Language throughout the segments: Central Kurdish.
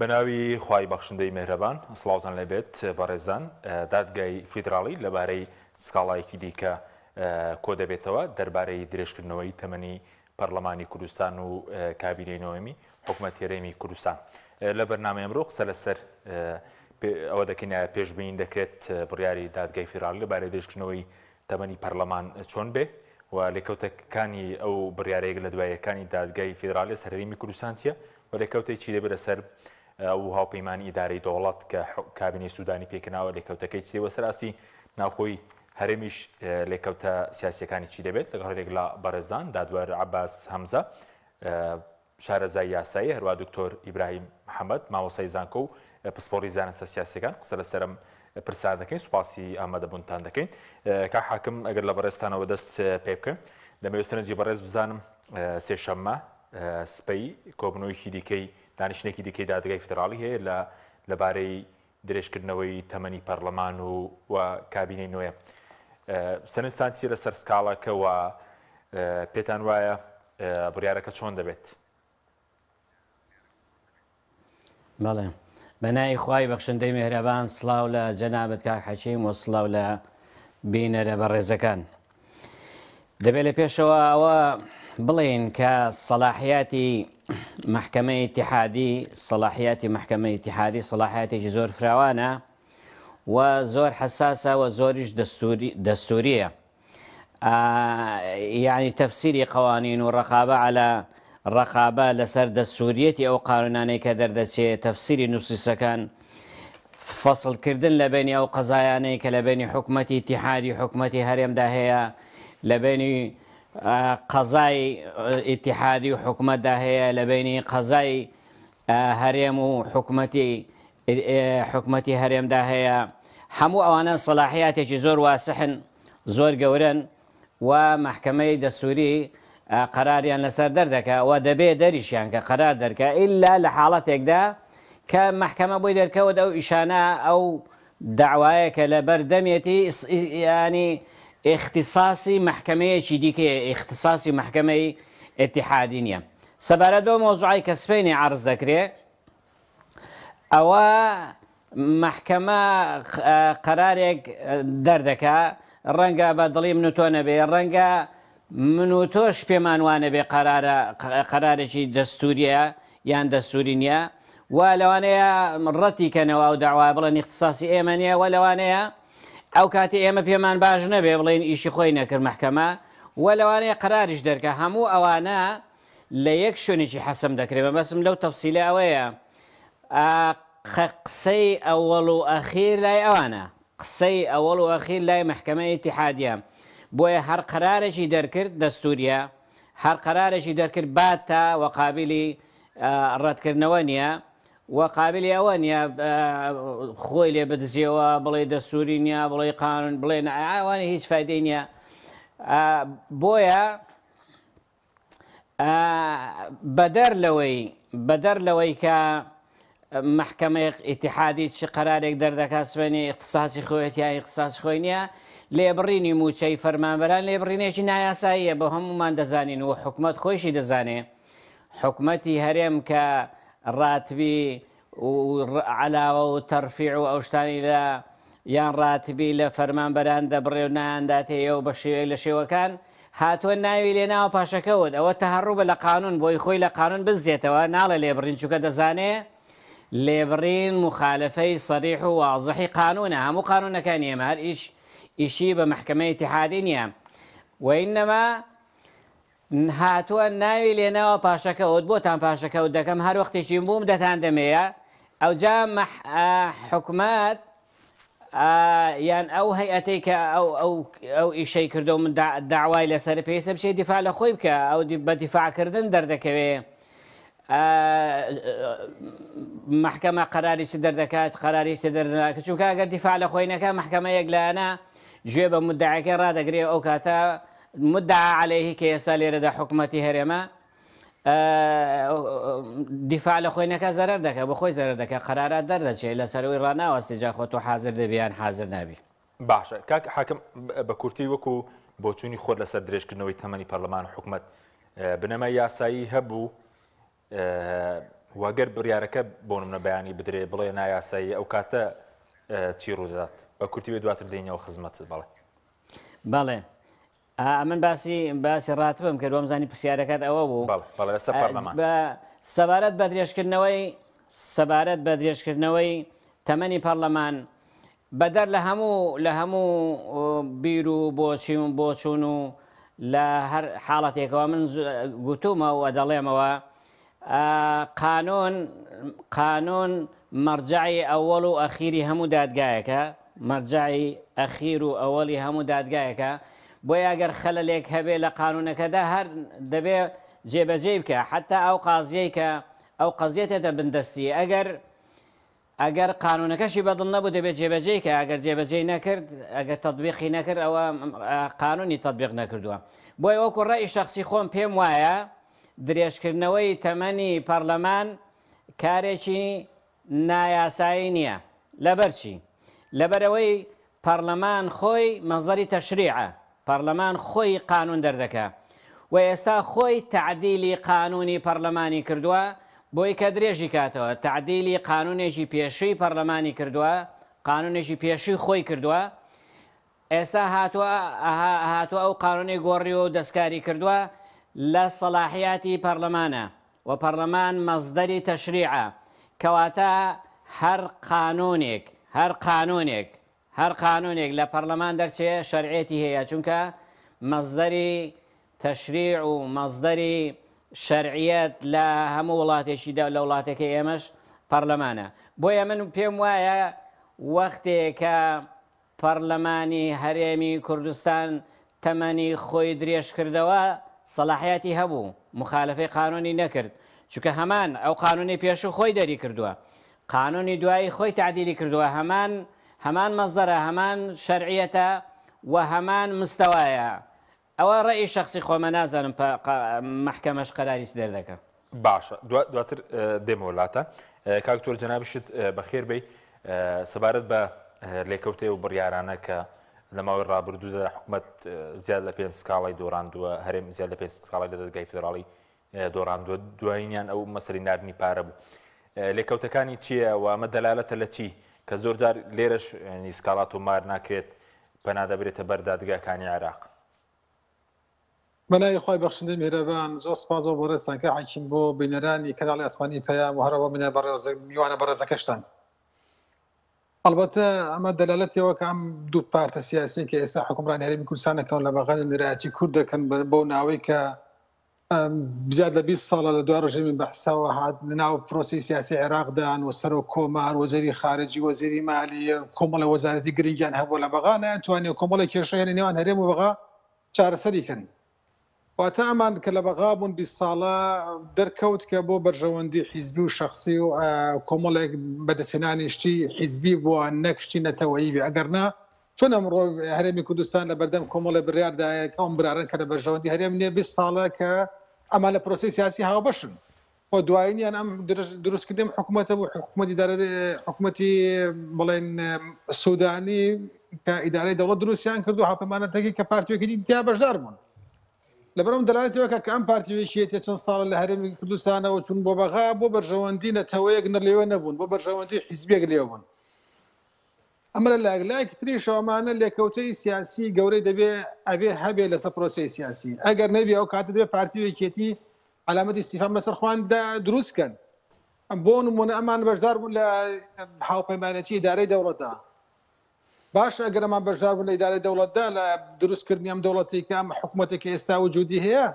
بناوی خوای بەخشندەی مێهرەبان سڵاوتان لەبێت بەڕێزان دادگای فیدراڵی لەبارەی سکاڵایەکی دیکە کۆ دەبێتەوە دەربارەی درێژکردنەوەی تەمەنی پەرلەمانی کوردستان و کابینەی نۆیەمی حکوومەت هێرێمی کوردستان لە بەرنامە ئەمڕۆ قسە لەسەر ئەوە دەکەین پێشبین دەکرێت بڕیاری دادگای فیدراڵی لەبارەی درێژکردنەوەی تەمەنی پەرلەمان چۆن بێ و لێکەوتەکانی ئەو بڕیارەیەک لە دواییەکانی دادگای فیدراڵی سەر هەرێمی کوردستان چییە و لێکەوتەی چی دەبێت لەسەر ئەو هاوپەیمانی ئیدارەی دەوڵەت کە کابینەی سوودانی پێکەناوە لێکەوتەکەی چی وەسەراسی ناوخۆی هەرێمیش لێکەوتە سیاسیەکانی چی دەبێت لەگەڵ هەرێک لە بەڕێزان دادوەر عەباس هەمزە شارەزای یاسایی هەروە دکتۆر ئیبراهیم محەممەد مامۆسای زانکۆ و پسپۆڕی زانستە سیاسیەکان قسە لەسەرم پرسیار دەکەین سوپاسی ئامادەبوونتان دەکەین کا حاکم ئەگەر لە بەڕێستانەوە دەست پێ بکەین دەمەوێستنەجی بەڕێز بزانم سێشەممە سپەی کۆبنەوەیکی دیکەی دانیشتێکی دیکەی دادگای فیدراڵی هەیە لەبارەی درێژکردنەوەی تەمەنی پەرلەمان و کابینەی نوێ سەرنجتان چیە لەسەر سکاڵەکە و پێتان وایە بڕیارەکە چۆن دەبێت؟ بەڵێ بەنای خوای بەخشندەی مێهرەبان سڵاو لە جەنابەت کاک حەکیم و سڵاو لە بینەرە بەڕێزەکان دەبێت لە پێشەوە ئەوە بڵێن کە سەلاحیاتی محکەمەی ئیتیحادی سەلاحیاتێکی زۆر فراوانە و زۆر حساسە و زۆریش دەستوریە یعنی تەفسیری قوانین و ڕقابە لەسەر دەستوریەتی ئەو قانونانەی کە دەردەچێت تەفسیری نووسیسەکان فەسڵکردن لە بینی ئەو قەزایانەی کە لە بینی حکوومەتی ئیتیحادی حکوومەتی هەرێمدا هەیە لە بینی قەزای ئیتیحادی و حکوومەتدا هەیە لە بینی قەزای هەرێم و حکوومەتی هەرێمدا هەیە هەموو ئەوانە سەلاحیاتێکی زۆر واسحن زۆر گەورن و محکەمەی دەستوری قەراریان لەسەر دەردەکە و دەبێت دەریشیان کە قەرار دەرکە ئیلا لە حاڵەتێکدا کە محکەمە بۆی دەرکەوت ئەو ئیشانە ئەو داوایە کە لە بەردەمێتی ینی اختصاصی محکمەیەکی دیکەیە اختصاصی محکمەی ئیتیحادی نییە سەبارەت بەو مۆزوعی کە سپەینی عەرز دەکرێت ئەوە محکەمە قەرارێک دەردەکە ڕەنگە بە دڵی من و تۆ نەبێ ڕەنگە من و تۆش پێمان وانە بێ قەرارێکی دەستوریە یان دەستوری نییە و لەوانەیە ڕەتی کەنەوە ئەو داوا بڵێن اختصاصی ئێمە نییە و لەوانەیە ئەو کاتی ئێمە پێمان باش نەبێ بڵێن ئیشی خۆی نەکرد محکەمە و لەوانەیە قەراریش دەرکە هەموو ئەوانە لە یەک شوێنێکی حەسم دەکرێت بەسم لەو تەفسیلە ئەوەیە قسەی ئەوەڵ و ئەخیر لای ئەوانە قسەی ئەوەڵ و ئەخیر لای محکەمەی ئیتیحادیە بۆیە هەر قەرارێکی دەرکرد دەستوریە هەر قەرارێکی دەرکرد باتە و قابلی ڕەتکردنەوە نییە وقابلی ئەوە نییە خۆی لێ بدزیەوە بڵێ دەستوری نییە بڵێ قانون بڵێن ئەوانە هیچ فایدەی نییە بۆیە بەدەر لەوەی کە محکەمەی ئیتیحادی چ قەرارێک دەردەکات سبەینی اختصاصی خۆیەتی یا اختصاصی خۆی نییە لێبڕینی موچەی فەرمانبەران لێبڕینێکی نایاساییە بە هەمومان دەزانین و حکوومەت خۆشی دەزانێت حکوومەتی هەرێم کە ڕاتبی و علاوە و تەرفیع و ئەو شتانی لە یان ڕاتبی لە فەرمانبەران دەبڕێ و نایانداتەیە و بە شێوەیە لە شێوەکان هاتووە ناوی لێ ناوە پاشەکەوت ئەوە تەهەڕوو بە لە قانون بۆی خۆی لە قانون بزیێتەوە ناڵە لێبڕین چووکە دەزانێ لێبڕین مخالفەی سەریح و واضحی قانونە هەموو قانونەکانی ئێمە هەر ئیشی بە محکەمەی ئیتیحادی نییە وئینەما هاتووە ناوی لێنەوە پاشەکەوت بۆتان پاشەکەوت دەکەم هەر وەختێکی بووم دەتان دەمەیە ئەوجا حکوومەت یان ئەو هەیئەتەی کە ئەو ئیشەی کردو من داوای لەسەر پێویستە بچێت دیفاع لە خۆی بکە ئەو بە دیفاعکردن دەردەکەوێ محکەمە قەراریشی دەردەکات قەراریشی دەردەکات چونکە ئەگەر دیفاع لە خۆی نەکە محکەمە یەک لایەنە گوێ بە مدعیەکەی ڕادەگرێت ئەو کاتە مدعا عليهەیە کە ئێستا لێرەدا حکوومەتی هەرێمە دیفاع لە خۆی نەکە زەرەر دەکات بە خۆی زەرەر دەکات قەرارات دەردەچێت لەسەرەوەی ڕناوەستی جا خۆ تۆ حازر دەبی یان حازر نابی باشە کاک حاکم بە کورتی وەکو بۆچوونی خۆت لەسەر درێژکردنەوەی تەمەنی پەرلەمان حکوومەت بنەمای یاسایی هەبوو واگەر بڕیارەکە بۆ منە بەیانی بدرێ بڵێ نایاسایی ئەو کاتە چی ڕوودەدات بە کورتی بێ دواتر دێنەوە خزمەت بڵێ. بەڵێ من باسی ڕاتبم کە دووەمزانی پرسیارەکەت ئەوە بوو لەسەر پەرلەمان سەبارەت بە درێژکردنەوەی تەمەنی پەرلەمان بەدەر لە هەموو بیر و بۆچوون و لە هەر حاڵەتێکەوە من گوتومەوە و دەڵێمەوە قانون مەرجعی ئەوەڵ و ئەخیری هەموو دادگایەکە مەرجعی ئەخیر و ئەوەڵی هەموو دادگایەکە بۆی ئەگەر خەلەلێک هەبێ لە قانونەکەدا هەر دەبێ جێبەجێ بکە حتا ئەو قازیەی کە ئەو قەزیەتێتە بندەستی ئەگەر قانونەکەشی بەدڵ نەبوو دەبێت جێبەجێ کە ئەگەر جێبەجێ نەکرد ئەگەر تەطبیقی نەکرد ئەوە قانونی تەطبیق نەکردووە بۆی وەکو ڕێی شەخسی خۆم پێم وایە درێژکردنەوەی تەمەنی پەرلەمان کارێکی نایاسایی نییە لەبەرچی لەبەرەوەی پەرلەمان خۆی مەزەری تەشریعە پەرلەمان خۆی قانون دەردەکە و ئێستا خۆی تعدیلی قانونی پەرلەمانی کردووە بۆی کە درێژی کاتەوە تعدیلی قانونێکی پێشووی پەرلەمانی کردووە قانونێکی پێشووی خۆی کردووە ئێستا هاتووە ئەو قانونی گۆڕی و دەستکاری کردووە لە سەلاحیاتی پەرلەمانە و پەرلەمان مەزدەری تەشریعە کەواتە هەر قانونێک لە پەرلەمان دەرچێ شەرعێتی هەیە چونکە مەزدەری تەشریع و مەزدەری شەرعیەت لە هەموو وڵاتێکیدا لە وڵاتەکە ئێمەش پەرلەمانە بۆیە من پێم وایە وەختێکە پەرلەمانی هەرێمی کوردستان تەمەنی خۆی درێژ کردەوە سەلاحیاتی هەبوو مخالفەی قانونی نەکرد چونکە هەمان ئەو قانونی پێشوو خۆی دەری کردووە قانونی دوایی خۆی تعدیلی کردووە هەمان مەزدەرە هەمان شەرعیەتە و هەمان مستەوایە ئەوە ڕێی شخصی خۆمە نازانم محکەمەش قەراریش دەردەکە باشە دواتر دێمە وڵاتە کاکتۆر جەنابیشت بەخێر بێ سەبارەت بە لێکەوتێ و بڕیارانە کە لە ماوەی ڕابردوودا حکوومەت زیاد لە 5 سکاڵای دۆڕاندووە هەرێم زیاد لە 5 سکاڵای لە دەرگای فێدراڵی دۆڕاندووە دوایینیان ئەو مەسەری ناردنی پارە بوو لێکەوتەکانی چییە و ئەمە دەلالەتە لە چی کە زۆر جار لێرەش سکاڵات و مار ناکرێت پەنادەبرێتە بەر دادگاکانی عێراق بەنای خۆی بەخشندەی میهرەبان زۆر سپاس بۆ ڕێستانکە حەکیم بۆ بینەرانی کەناڵی ئاسمانی پەیام و هەروە میوانە بەڕێزەکەشتان البته ئەمە دەلالەتەوە کە ئەم دوو پارتە سیاسی کە ئێستا حکومڕانی هەرێمی کوردستانەکەون لە بەغانی نێرایەتی کورد دەکەن بۆ ناوەی کە زیاد لە 20 ساڵە لە دوای ڕژێمی بەحساوە هات ناو پرۆسی سیاسی عێراقدان و سەر و کۆمار وەزیری خارجی وەزیری مالی کۆمەڵی وەزارەتی گرنگیان هەبوو لە بەغا نەیانتوانێت کۆمەڵی کێشە هێنە نێوان هەرێم و بەغا چارەسەریکەن واتە ئەمان کە لە بەغا بوون 20 ساڵە دەرکەوت کە بۆ بەرژەوەندی حیزبی و شخصی و کۆمەڵێک بەدەستێنانی شتی حیزبی بووە نەکشتی نەتەوەیی بێ ئەگەرنا چۆن ئەمڕۆ هەرێمی کوردستان لە بەردەم کۆمەڵی بڕیاردایە کە ئەم برارن کە لە بەرژەوەندی هەرێم نییە 20 ساڵە کە ئەمان لە پرۆسی سیاسی هاوبەشن بۆ دوایینیان ئەم دروستکردن حکوومەتە بوو حکوومەتی بڵێن سوودانی کە ئیدارەی دەوڵەت دروستیان کردو هاوپەیمانەتێکی کە پارتیۆکی دیتیا بەشدار بوون لەبەرەوەم دەلالەتەوە کە ئەم پارتیۆکیێتە چەند ساڵە لە هەرێمی کوردستانەوە چون بۆ بەغا بۆ بەرژەوەندی نەتەوەیەک نەلێوە نەبوون بۆ بەرژەوەندی حیزبێک لێوە بوون ئەمە لە لایەکی تریشەوەمانە لێکەوتەی سیاسی گەورەی دەبێ ئەبێ هەبێ لەسەر پرۆسی سیاسی ئەگەر نەبێ ئەو کاتە دەبێ پارتیۆکێتی علامەتی استیفام لەسەر خواندا دروستکەن بۆ نمونە ئەمان بەشدار بوون لە هاوپەیمانەتی ئیدارەی دەوڵەتدا باش ئەگەر ئەمان بەشدار بوون لە ئیدارەی دەوڵەتدا لە دروستکردنی ئەم دەوڵەتی کە ئەم حکوومەتێکی ئێستا وجودی هەیە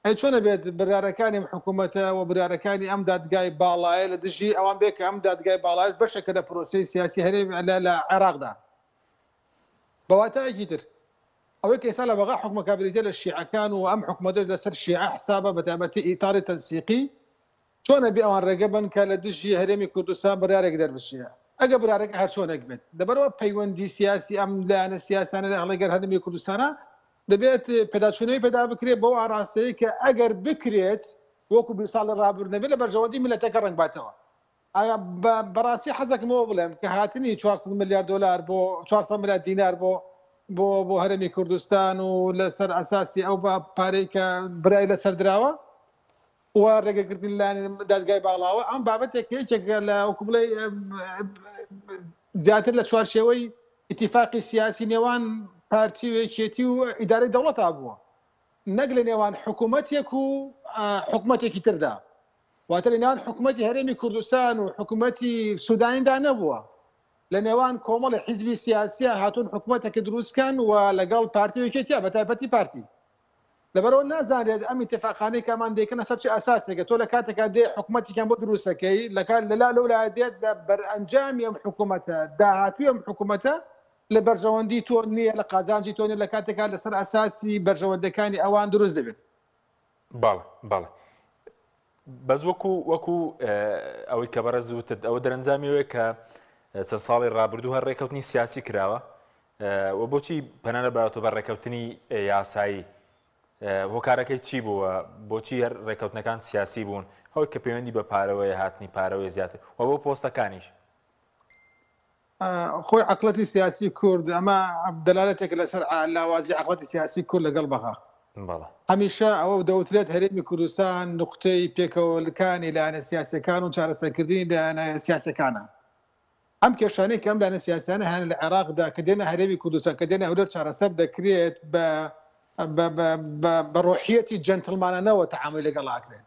ئەی چۆنە بێت بڕارەکانی ئەم حکوومەتە و بڕارەکانی ئەم دادگای باڵایە لە دژی ئەوان بێت کە ئەم دادگای باڵایش بەشێکە لە پرۆسی سیاسی هەرێم لە عێراقدا بەواتایەکی تر ئەوەی کە ئێستا لە بەغا حکومە کابرێتە لە شیعەکان و ئەم حکوومەتە لەسەر شیعە حسابە بەتابەتی ئیتاری تەنسیقی چۆنە بێ ئەوان ڕێگە بن کە لە دژی هەرێمی کوردستان بڕارێک دەربچێ ئەگە برارێک هەر چۆنێک بێت دەبەرەوە پەیوەندی سیاسی ئەم لایەنە سیاسانە لە هەڵەگەر هەرێمی کوردستانە دەبێت پێداچوونەوەی پێدا بکرێت بۆ ئاراستەیە کە ئەگەر بکرێت وەکو 20 ساڵ ڕابردنەبێت لە بەرژەوەندی میلەتەکە ڕنگ باتەوە بەڕاستی حەزەکەمەوە بڵێم کە هاتنی 400 ملیار دلار بۆ 400 ملیار دینار بۆ هەرێمی کوردستان و لەسەر ئەساسی ئەو پارەی کە برای لەسەر دراوە و ڕێگەگرتن لە دادگای باڵاوە ئەم بابەتێک یەکێک لە وەکو بڵێ زیاتر لە چوارچێوەی ئیتیفاقی سیاسی نێوان پارتی و یەکێتی و ئیدارەی دەوڵەتا بووە نەک لە نێوان حکوومەتێک و حکوومەتێکی تردا واتە لە نێوان حکوومەتی هەرێمی کوردستان و حکوومەتی سوودانیدا نەبووە لە نێوان کۆمەڵی حیزبی سیاسیە هاتوون حکوومەتێکی دروستکەن و لەگەڵ پارتی و یەکێتیە بە تایبەتی پارتی لەبەرەوە نازانێت ئەم ئیتفاقانەی کەمان دێکەنە سەر چ ئاساسێکە تۆ لە کاتێکا دێ حکوومەتێکیان بۆ دروستەکەی لەلا لەولا دێت بەرئەنجامی ئەم حکوومەتە داهاتووی ئەم حکوومەتە لە بەرژەوەندی تۆ نییە لە قازانجی تۆ نیە لە کاتێکا لەسەر ئاساسی بەرژەوەندەکانی ئەوان دروست دەبێت. باڵێ باڵێ بەس وەکو ئەوەی کە بەڕێز وتت ئەوە دەرەنجامیەوەیە کە چەند ساڵی ڕابردوو هەر ڕێکەوتنی سیاسی کراوە و بۆچی پەنە بەرەوە بە ڕێکەوتنی یاسایی هۆکارەکەی چی بووە بۆچی هەر ڕێکەوتنەکان سیاسی بوون ئەوەی کە پەیوەندی بە پارەوەی هاتنی پارەوەی زیاتر و بۆ پۆستەکانیش خۆی عقڵەتی سیاسی کورد ئەمە دەلالەتێک لەسەر لاوازی عقڵەتی سیاسی کورد لەگەڵ بەها هەمیشە ئەوە دەوترێت هەرێمی کوردستان نقطەی پێکەوەلەکانی لایەنە سیاسەکان و چارەسەرکردنی لایەنە سیاسەکانە ئەم کێشانەی کە ئەم لایەنە سیاسیانە هەن لە عێراقدا کە دێنە هەرێمی کوردستان کە دێنە هەولێر چارەسەر دەکرێت بە ڕۆحیەتی جەنتڵمانانەوە تەعامل لەگەڵ ناکرێت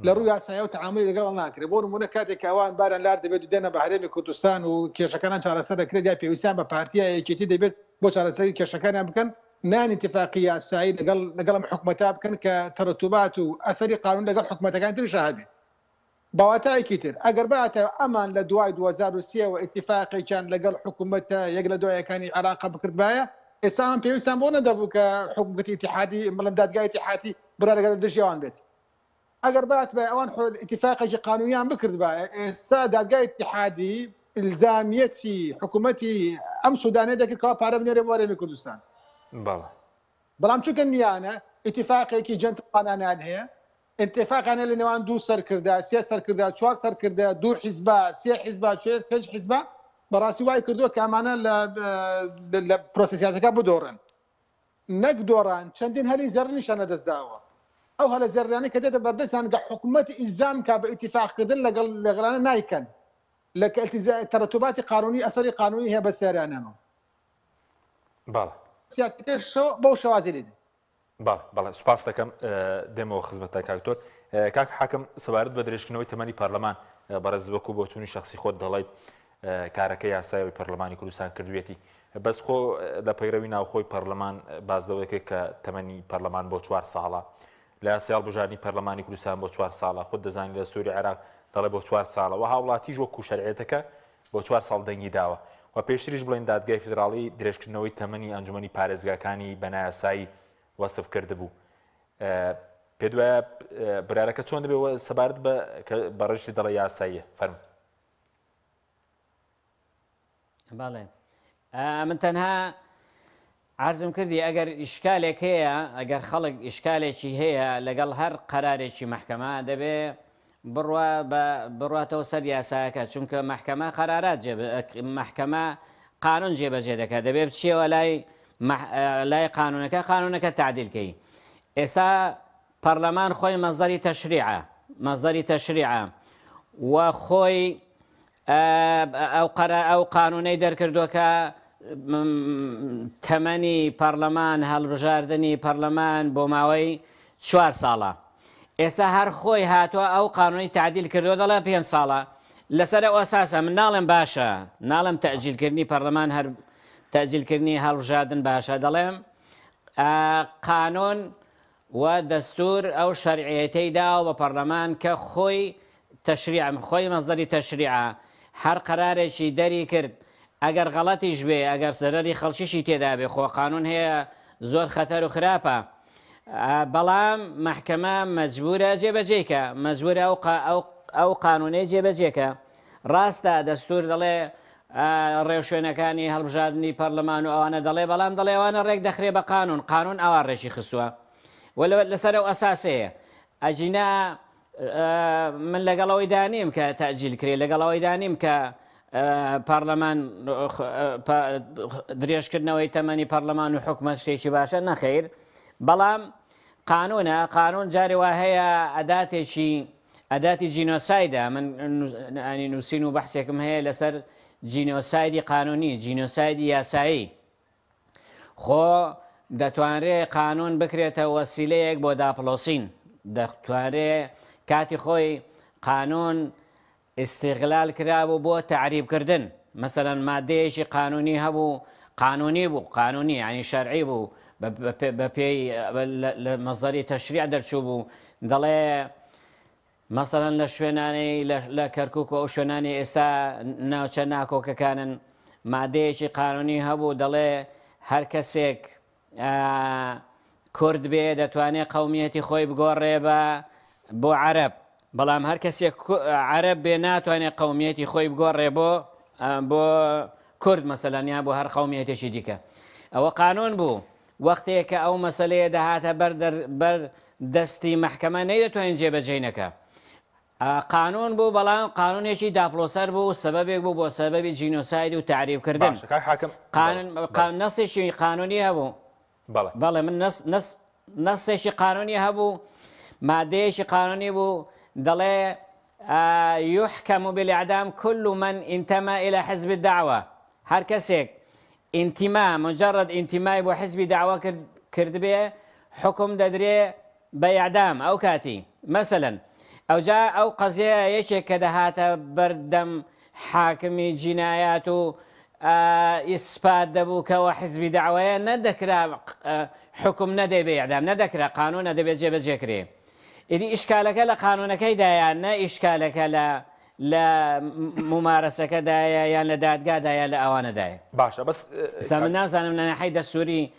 لە ڕووی یاساییە و تەعاملی لەگەڵ ناکرێت بۆ نمونە کاتێک ئەوان باران لار دەبێت و دێنە بە هەرێمی کوردستان و کێشەکانان چارەسەر دەکرێت یا پێویستیان بە پارتیە یەکێتی دەبێت بۆ چارەسەری کێشەکانیان بکەن نان اتفاقی یاسایی لەگەڵ حکوومەتا بکەن کە تەرەتوبات و ئەثەری قانون لەگەڵ حکوومەتەکان تریش هەبێت باواتایەکی تر ئەگەر باتە ئەمان لە دوای 2023 و اتفاقێکیان لەگەڵ حکوومەتە یەک لە دوایەکانی عێراق بکردبایە ئێستا ئەم پێویستیان بۆ نەدەبوو کە حکوومەتی ئیتیحادی بەڵام دادگای ئیتیحادی برا لەگەڵ دژیان بێت ئەگەر بات بە ئەوان اتفاقێکی قانونیان بکردبایە ئێستا دادگای ئیتیحادی ئیلزامیەتی حکوومەتی ئەم سوودانێ دەکردەوە پارە بنێرێ بۆ هەرێمی کوردستان بەڵام چونکە نیانە ئیتفاقێکی جەنتڵمانانیان هەیە اتفاقانە لە نێوان دوو سەرکردا سێ سەرکردا چوار سەرکردا دوو حیزبا سێ حیزبا پێنج حیزبا بەڕاستی وای کردووە کە ئەمانە لە پرۆسە سیاسەکە بدۆڕن نەک دۆڕان چەندین هەلی زەرنیشانە دەستداوە ئەو هەلە زەرانەی کە دێتە بەردەستان کە حکوومەتی ئیلزام کا بە ئیتفاقکردن لەگەڵانە نایکەن لە تەرەتوباتی قانونی ئەثەری قانونی هەیە بە سەریانەوە سیاسەکەش بەو شێوازی لێدێت. بەڵێ سوپاس دەکەم دێمەوە خزمەتە کاکتۆر کاک حاکم سەبارەت بە درێژکردنەوەی تەمەنی پەرلەمان بەڕێز وەکو بۆچوونی شخصی خۆت دەڵێیت کارەکە یاسایەوەی پەرلەمانی کوردستان کردوێتی بەس خۆ لە پەیڕەوی ناوخۆی پەرلەمان بازدەوەکێک کە تەمەنی پەرلەمان بۆ 4 ساڵە لە یاسای هەڵبژاردننی پەرلەمانی کوردستان بۆ 4 ساڵە خۆت دەزانانی لە سووری عێراق دەڵێ بۆ 4 ساڵە و هاوڵاتیش وەکو شەرعێتەکە بۆ 4 ساڵ دەنگی داوە و پێشتریش بڵێن دادگای فیدراڵی درێژکردنەوەی تەمەنی ئەنجومەنی پارێزگاکانی بەنایاسایی وەسف کرده بوو پێ دوایە برارەکە چۆن دەبێت سەبارەت بە ڕێژی دەڵێ یاساییە فەرموو. باڵێ من تەنها عرضم کردی ئەگەر ئیشکالێک هەیە ئەگەر خەڵک ئیشکالێکی هەیە لەگەڵ هەر قەرارێکی محکەمە دەبێ بڕاتەوە سەر یاسایەکە چونکە محکەمە قەرارات محکەمە قانون جێبەجێ دەکات دەبێت بچێەوە لای قانونەکە تعدیلکەی ئێستا پەرلەمان خۆی مەزدەری تەشریعە و خۆی ئەو قانونەی دەرکردووەکە تەمەنی پەرلەمان هەڵبژاردننی پەرلەمان بۆ ماوەی 4 ساڵە ئێستا هەر خۆی هاتووە ئەو قانونی تعدیل کردووە دەڵێ 5 ساڵە لەسەر ئەو ئەساسە من ناڵێم باشە ناڵم تەعجیلکردنی پەرلەمان هەر تەعجیلکردنی هەڵبژاردن باشە دەڵێم قانون و دەستور ئەو شەرعیەتەی داوە بە پەرلەمان کە خۆی مەزدەری تەشریعە هەر قەرارێکی دەری کرد ئەگەر غەڵەتیش بێ ئەگەر سەرەری خەڵکیشی تێدا بێ خۆ قانون هەیە زۆر خەتەر و خراپە بەڵام محکەمە مەجبورە جێبەجێکە مەجبورە ئەو قانونەی جێبەجێکە ڕاستە دەستور دەڵێ ڕێوشوێنەکانی هەڵبژاردننی پەرلەمان و ئەوانە دەڵێ بەڵام دەڵێ ئەوانە ڕێک دەخرێ بە قانون ئەوە ڕێکی خستووە لەسەر ئەو ئەساسەیە ئەجینا من لەگەڵەوەی دانیم کە تەعجیل کرێ لەگەڵەوەی دانیم کە پەرلەمان درێژکردنەوەی تەمەنی پەرلەمان و حکومەت شتێکی باشە نەخیر بەڵام قانون جاري وهي ئەداتی جینۆسایدە من ئەنی نووسین و بەحسێکم هەیە لەسەر جینۆسایدی قانونی جینۆسایدی یاسایی خۆ دەتوانرێ قانون بکرێتە وەسیلەیەک بۆ داپڵۆسین دەتوانرێ کاتی خۆی قانون استیغلال کرابوو بۆ تعریبکردن مثلا مادەیەکی قانونی هەبوو قانونی ینی شەرعی بوو بە پێی لە مەزەری تەشریع دەرچوو بوو دەڵێ مثلا لە شوێنانەی لە کەرکووک و ئەو شوێنانی ئێستا ناوچە ناکۆکەکانن مادەیەکی قانونی هەبوو دەڵێ هەر کەسێک کورد بێ دەتوانێت قەومیەتی خۆی بگۆڕێ بۆ عەرەب بەڵام هەر کەسێک عەرەب بێ ناتوانێت قەومیەتی خۆی بگۆڕێ بۆ کورد مەسەلەن یا بۆ هەر قەومیەتێکی دیکە ئەوە قانون بوو وەختێک کە ئەو مەسەلەیە دەهاتە بەر دەستی مەحکەمە نەیدەتوانین جێبەجێ قانون بوو بەڵام قانونێکی داپڵۆسەر بوو سەبەبێک بوو بۆ سەبەبی جینۆساید و تعریبکردن نەسێکی قانونی هەبوو بەڵێ من نەسێکی قانونی هەبوو مادەیەکی قانونی بوو دەڵێ يحكم بالإعدام كل من انتمى إلى حزب الدعوة هر كسيك مجرد انتماء بو حزب دعوة كرد به حكم ددري بإعدام أو كاتي مثلا أو جاء أو قضية يشك كدهات بردم حاكمي جنايات إثبات دبوك وحزب دعوة ندكر حكم ندي بإعدام ندكر قانون ندي بجيب جكري إذا إشكالك لقانونك دايا نا إشكالك لممارسك دايا يا لدادقا دايا لأوانا دايا باشا بس سام الناس أنا من ناحية دستوري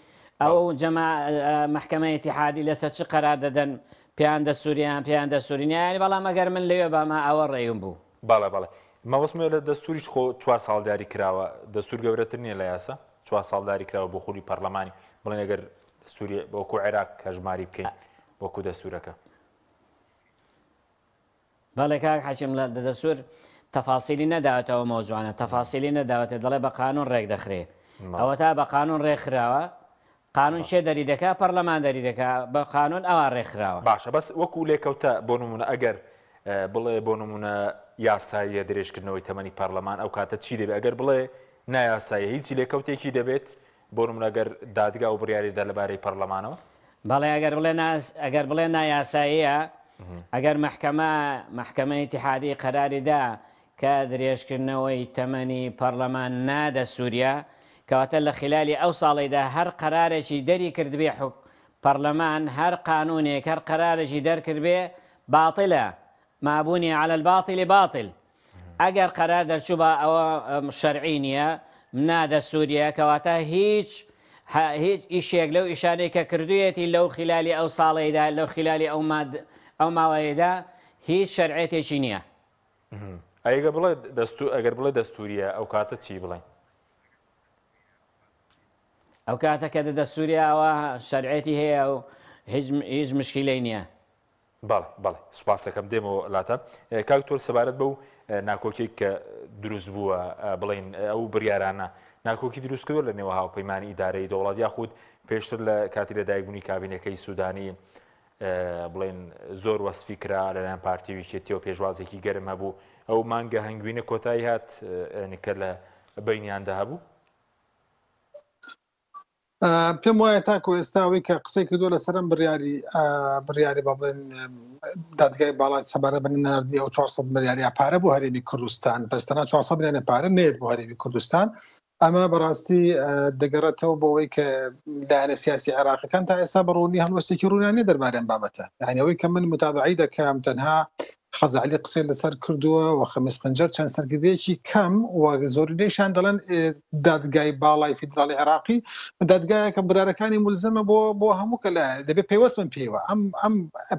أو جماعة محكمة اتحادي لسه قرار ددن بيان دستوري يعني بلا ما قر من ليه بما أول رأيهم بو بلا ما واسمه لدستوري خو 4 سال داري كراوة دستور جورتني لا ياسا 4 سال داري كراوة بخوري برلماني بلن أجر دستوري بوكو عراق هجماري بكين بوكو دستورك بەڵێ کاک حەکیم لە دەستور تەفاسیلی نەداوێتەوە مۆزوعانە تەفاسیلی نەداوێتێت دەڵێ بە قانون ڕێک دەخرێ ئەوە تا بە قانون ڕێکخراوە قانون شێ دەری دەکا پەرلەمان دەری دەکا بە قانون ئەوە ڕێکخراوە باشە بەس وەکو لێکەوتە بۆ نمونە ئەگەر بڵێ بۆ نمونە یاساییە درێژکردنەوەی تەمەنی پەرلەمان ئەو کاتە چی دەبێت ئەگەر بڵێ نایاسایە هیچی لێکەوتێکی دەبێت بۆ نمونە ئەگەر دادگا و بڕیاریدا لەبارەی پەرلەمانەوە بەڵێ ئەگەر بڵێ نایاساییە ئەگەر محکەمە ئیتیحادی قەراری دا کە درێژکردنەوەی تەمەنی پەرلەمان نادە سووریا کەواتە لە خلالی ئەو ساڵیدا هەر قەرارێکی دەری کردبێ پەرلەمان هەر قانونێک هەر قەرارێکی دەرکرد بێ باتڵە مابوونی على الباطل باطل ئەگەر قەرار دەرچوو بە ئەوە شەرعی نییە نادە سووریا کەواتە هیچ ئیشێک لەو ئیشانەی کە کردوویەتی لەو خلالی ئەو ساڵیدا لەو خلالی ئەو ماوەیەدا هیچ شەرعێتێکی نییە ئەگەر بڵێ دەستوریە ئەو کاتە چی بڵێن ئەو کاتە کە دەستوریەوە شەرعێتی هەیە و هیچ مشکلەی نییە بەڵێ سوپاس دەکەم دێمەوە لاتە کاکتۆر سەبارەت بەو ناکۆکێک کە دروست بووە بڵێن ئەو بڕیارانە ناکۆکی دروست کردووە لە نێوە هاوپەیمانی ئیدارەی دەوڵات یاخود پێشتر لە کاتی لەدایکبوونی کابینەکەی سوودانی بڵێن زۆر وەسفی کرا لەلایەن پارتی ویکێتیەوە پێشوازێکی گەرم هەبوو ئەو مانگە هەنگوینە کۆتایی هات کە لە بینیاندا هەبوو پێم وایە تاکو ئێستاوی کە قسەی کردووە لەسەرم بڕیاری با بڵێن دادگای باڵای سەبارەت بە نەردی ئەو 400 ملیاریا پارە بۆ هەرێمی کوردستان بەستەنا 400 ملیارە پارە نێت بۆ هەرێمی کوردستان ئەمە بەڕاستی دەگەڕێتەوە بۆەوەی کە لایەنە سیاسی عێراقیەکان تا ئێستا بەڕوونی هەڵوەستێکی ڕوونیانێ دەربارەیان بابەتە یعنی ئەوەی کە من متابعی دەکەم تەنها خەزعلی قسەی لەسەر کردووە و خەمیس قەنجەر چەند سەرکردەیەکی کەم و زۆرینەیشان دەڵێن دادگای باڵای فیدراڵی عێراقی دادگایەکە برارەکانی مولزمە بۆ هەموو کە لایەن دەبێت پەیوەست من پێوە ئەم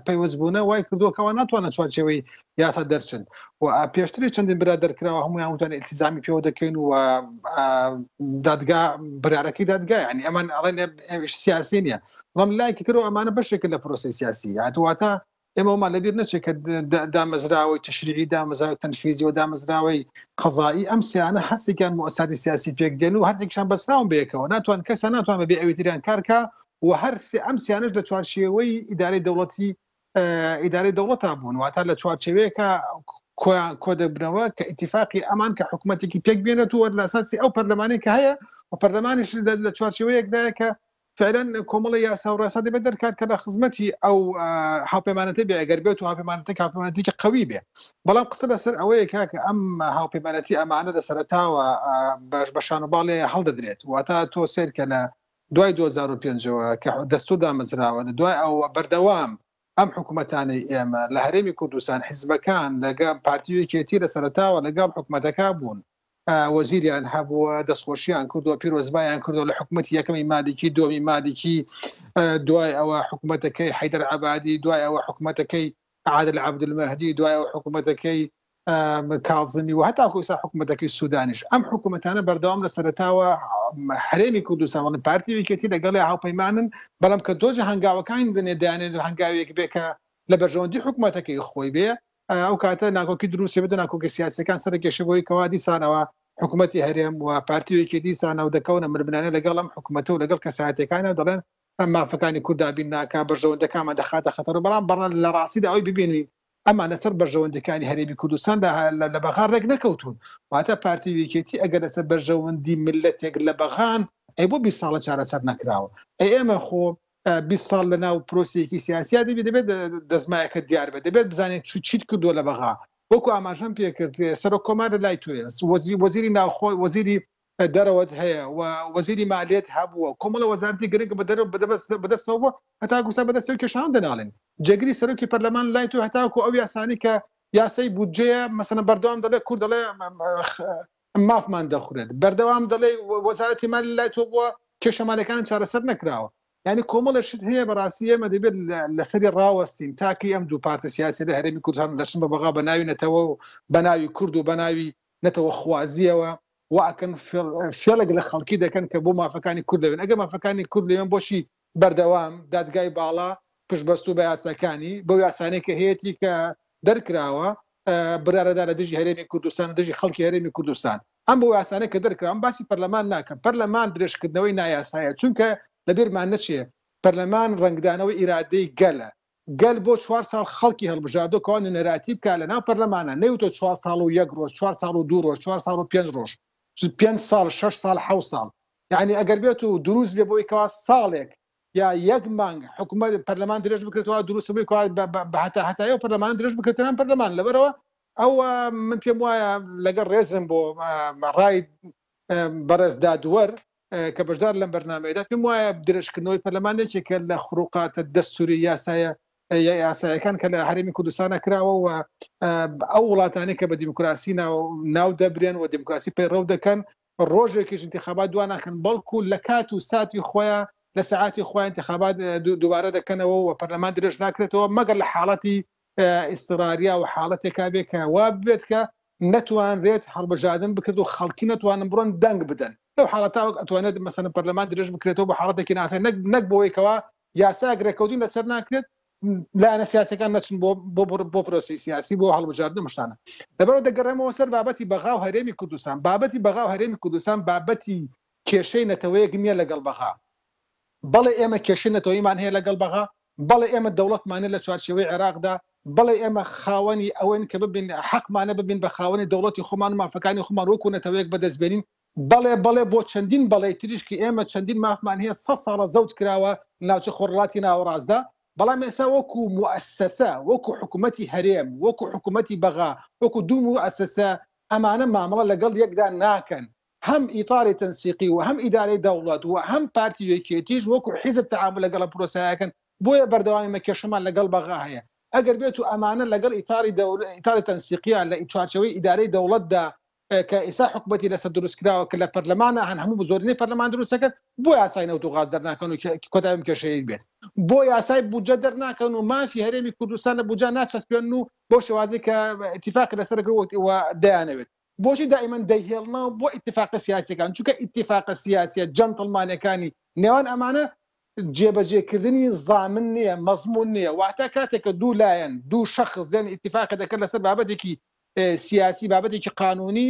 پەیوەستبوونە وای کردووە کەەوە ناتوانە چوارچێوەی یاسا دەرچن و پێشتری چەندین برا دەرکراوە هەمویان وتوانێت ئیلتیزامی پێوە دەکەین و دادگا برارەکەی دادگای ینی ئەمان ئەڵێن سیاسی نییە بەڵام لایەکی ترەوە ئەمانە بەشێکن لە پرۆسی سیاسی هاتوواتە ئێمەمان لەبیر نەچێت کە دامەزراوەی تشریعی دامەزراوی تەنفیزی و دامەزراوەی قەزایی ئەم سیانە هەرسێکیان مؤسساتی سیاسی پێک دێن و هەرسێکیشان بەسراون بێکەوە ناتوان کەسە ناتوان بێ ئەوی تریان کارکە و هەر ئەم سیانش لە چوارچێوەی ئیدارەی دەوڵەتا بوون واتە لە چوارچێوەیەکە کۆ دەبنەوە کە ئیتیفاقی ئەمان کە حکوومەتێکی پێک بێنێتەوە لە ئاساسی ئەو پەرلەمانی کە هەیە و پەرلەمانیش لە چوارچێوەیەکدایە کە فعلا کۆمەڵی یاسا و ڕاسا دەبێت دەرکات کە لە خزمەتی ئەو هاوپەیمانەتی بێ ئەگەر بێت و هاوپەیمانەتێکی قوی بێ بەڵام قسە لەسەر ئەوەیە کە ئەم هاوپەیمانەتی ئەمانە لە سەرەتاوە بەشان و باڵێ هەڵدەدرێت واتە تۆ سێر کە لە دوای 2005ەوە کە دەستور دامەزراوە لە دوای ئەو بەردەوام ئەم حکوومەتانی ئێمە لە هەرێمی کوردستان حیزبەکان لەگەڵ پارتیویەکێتی لە سەرەتاوە لەگەڵ حکوومەتەکە بوون وەزیریان هەبووە دەستخۆشییان کردووە پیرۆزبایان کردو لە حکوومەتی یەکەمی مادێکی دومی مادێکی دوای ئەوە حکوومەتەکەی حەیدەر عەبادی دوای ئەوە حکوومەتەکەی عادل عەبدولمەهدی دوای ئەوە حکوومەتەکەی کاظمی و هەتاکو ئێستا حکوومەتەکەی سوودانیش ئەم حکوومەتانە بەردەوام لە سەرەتاوە هەرێمی کوردستان وڵی پارتیویەکێتی لەگەڵی هاوپەیمانن بەڵام کە دۆژە هەنگاوەکانی دەنێ دایانێت هەنگاوێک بێ کە لە بەرژەوەندی حکوومەتەکەی خۆی بێ ئەو کاتە ناکۆکی دروستی بێت ناکۆکی سیاسەکان سەرکێشەبەوەی کەوا دیسانەوە حکوومەتی هەرێم و پارتیویەکی دیسانە و دەکەونە مربنانە لەگەڵ ئەم حکوومەتە و لەگەڵ کەسایەتەکانە دەڵێن ئەم مافەکانی کوردابین ناکا بەرژەوەندەکانمان دەخاتە خەتەر بەڵام بەڕە لە ڕاستیدا ئەوی ببینی ئەمانە سەر بەرژەوەندەکانی هەرێمی کوردستان لە بەغان ڕێک نەکەوتون واتە پارتیویەکێتی ئەگەر لەسەر بەرژەوەندی ملەتێک لە بەغان ئەی بۆ 20 ساڵە چارەسەر نەکراوە ئێمە خۆ 20 ساڵ لە ناو پرۆسیەکی سیاسیا دەبێت دەزمایەکە دیار بێت دەبێت بزانێت چیت کردووە لە بەغا وەکو ئاماژەم پێکرد سەرۆک کۆمارە لای توێ وەزیری ناوخۆی وەزیری دەرەوەت هەیە و وەزیری مالیەت هەبووە کۆمەڵە وەزارەتی گرنگ بەدەستەوە بووە هەتا گوسا بەدەستەوە کێشان دەناڵێن جێگری سەرۆکی پەرلەمان لای تو هەتاکو ئەو یاسانی کە یاسای بودجەیە مەسەنە بەردەوام دەڵێ کورد دەڵێ مافمان دەخورێت بەردەوام دەڵێ وەزارەتی مالی لای تۆ بووە کێشەمالەکان چارەسەر نەکراوە یعنی کۆمەڵەشت هەیە بەڕاستی ئێمە دەبێت لەسەری ڕاوەستین تاکی ئەم دوو پارتە سیاسی لە هەرێمی کوردستان دەچن بە بەغا بە ناوی نەتەوە و بە ناوی کورد و بە ناوی نەتەوە خوازیەوە واکەن فێڵێک لە خەڵکی دەکەن کە بۆ مافەکانی کورد دەوێن ئەگە مافەکانی کورد لەوێن بۆچی بەردەوام دادگای باڵا پشتبەستوو بە یاساکانی بەو یاسانەی کە هەیەی کە دەرکراوە برارەدا لە دژی هەرێمی کوردستان دژی خەڵکی هەرێمی کوردستان ئەم بۆ یاسانەی کە دەرکراوە باسی پەرلەمان ناکەم پەرلەمان درێژکردنەوەی نایاسایە چونکە لەبیرمان نەچێ پەرلەمان ڕنگدانەوەی ئیرادەی گەلە گەل بۆ 4 ساڵ خەڵکی هەڵبژاردۆ کەوا نەراتی بکە لە ناو پەرلەمانە نەیوتۆ 4 ساڵ و 1 ڕۆژ 4 ساڵ و 2 ڕۆژ 4 ساڵ و 5 ڕۆژ 5 ساڵ 6 ساڵ 7 ساڵ یعنی ئەگەر بێت و دروست بێ بۆی کەوا ساڵێک یا 1 مانگ حکوومەت پەرلەمان درێژ بکرێتەوە دروست بووی کەوا هەتایە پەرلەمان درێژ بکرێتەوە پەرلەمان لەبەرەوە ئەو من پێم وایە لەگەڵ ڕێزم بۆ ڕای بەڕێز دادوەر کە بەشدار لەم بەرنامەیەدا پێم وایە درێژکردنەوەی پەرلەمانێکێکە لە خروقاتە دەستوری یاسایەکان کە لە هەرێمی کوردستانە کراوە و ئەو وڵاتانی کە بە دیموکراسی ناو دەبرێن و دیموکراسی پەیڕەو دەکەن ڕۆژێکیش انتخابات دوان ناکەن بەڵکو لە کات و ساتی خۆیان لە ساعتی خۆیان انتخابات دووبارە دەکەنەوە و پەرلەمان درێژ ناکرێتەوە مەگەر لە حاڵەتی ئیستراریا و حاڵەتێکا بێت کە وا بێت کە نەتوانرێت هەڵبژاردن بکرد و خەڵکی نەتوانن بڕۆن دەنگ بدەن لەو حاڵەتاوە ئەتوانێت مەسەلەن پەرلەمان درێژ بکرێتەوە بە حاڵەتێکی ناسای نەک بۆیەکەوە یاسا گرێکەوتین لەسەر ناکرێت لایەنە سیاسەکان نەچن بۆ پرۆسی سیاسی بۆ هەڵبژاردن مشتانە لەبەرەوە دەگەڕێمەوە سەر بابەتی بەغا و هەرێمی کوردستان بابەتی بەغا و هەرێمی کوردستان بابەتی کێشەی نەتەوەیەک نییە لەگەڵ بەغا بەڵێ ئێمە کێشەی نەتەوەیمان هەیە لەگەڵ بەغا بەڵێ ئێمە دەوڵەتمانە لە چوارچێوەی عێراقدا بەڵێ ئێمە خاوەنی ئەوەن کە ببین حەقمانە ببین بە خاوەنی دەوڵەتی خۆمان و مافەکانی خۆمان وەکو نەتەوەیەک بەدەستبێنین بەڵێ بۆ چەندین بەڵێ تریشکی ئێمە چەندین مافمان هەیە 100 ساڵە زەوت کراوە ناوچە خۆڕڵاتی ناوەڕاستدا بەڵام ئێستا وەکو موەسسەسە وەکو حکوومەتی هەرێم وەکو حکوومەتی بەغا وەکو دوو موەسسەسە ئەمانە مامەڵە لەگەڵ یەکدا ناکەن هەم ئیتاری تەنسیقی و هەم ئیدارەی دەوڵەت و هەم پارتیویەکێتیش وەکو حیزب تەعامل لەگەڵ پرۆسەیەکەن بۆیە بەردەوامی کێشەمان لەگەڵ بەغا هەیە ئەگەر بێت و ئەمانە لەگەڵ ئیتاری تەنسیقیان لە چوارچەوەی ئیدارەی دەوڵەتدا کە ئێستا حکوومەتی لەسەر دروستکراوە کە لە پەرلەمانە هەموو بە زۆرینەی پەرلەمان دروستەکەن بۆ یاسای نەوت و غاز دەرناکەن و کۆتایی کێشەیەک بێت بۆ یاسای بودجە دەرناکەن و مافی هەرێمی کوردستان لە بودجە ناچەسپێن و بۆ شێوازی کە ئیتیفاق لەسەر و دەیانەوێت بۆچی دائیمەن دەیهێڵنەوە بۆ ئیتیفاقە سیاسیەکان چونکە ئیتیفاقە سیاسیە جەنتڵمانەکانی نێوان ئەمانە جێبەجێکردنی زامن نییە مەزمون نییە واتە کاتێککە دوو لایەن دوو شەخص دێن ئیتیفاقە دەکەن لەسەر بابەتێکی سیاسی بابەتێکی قانونی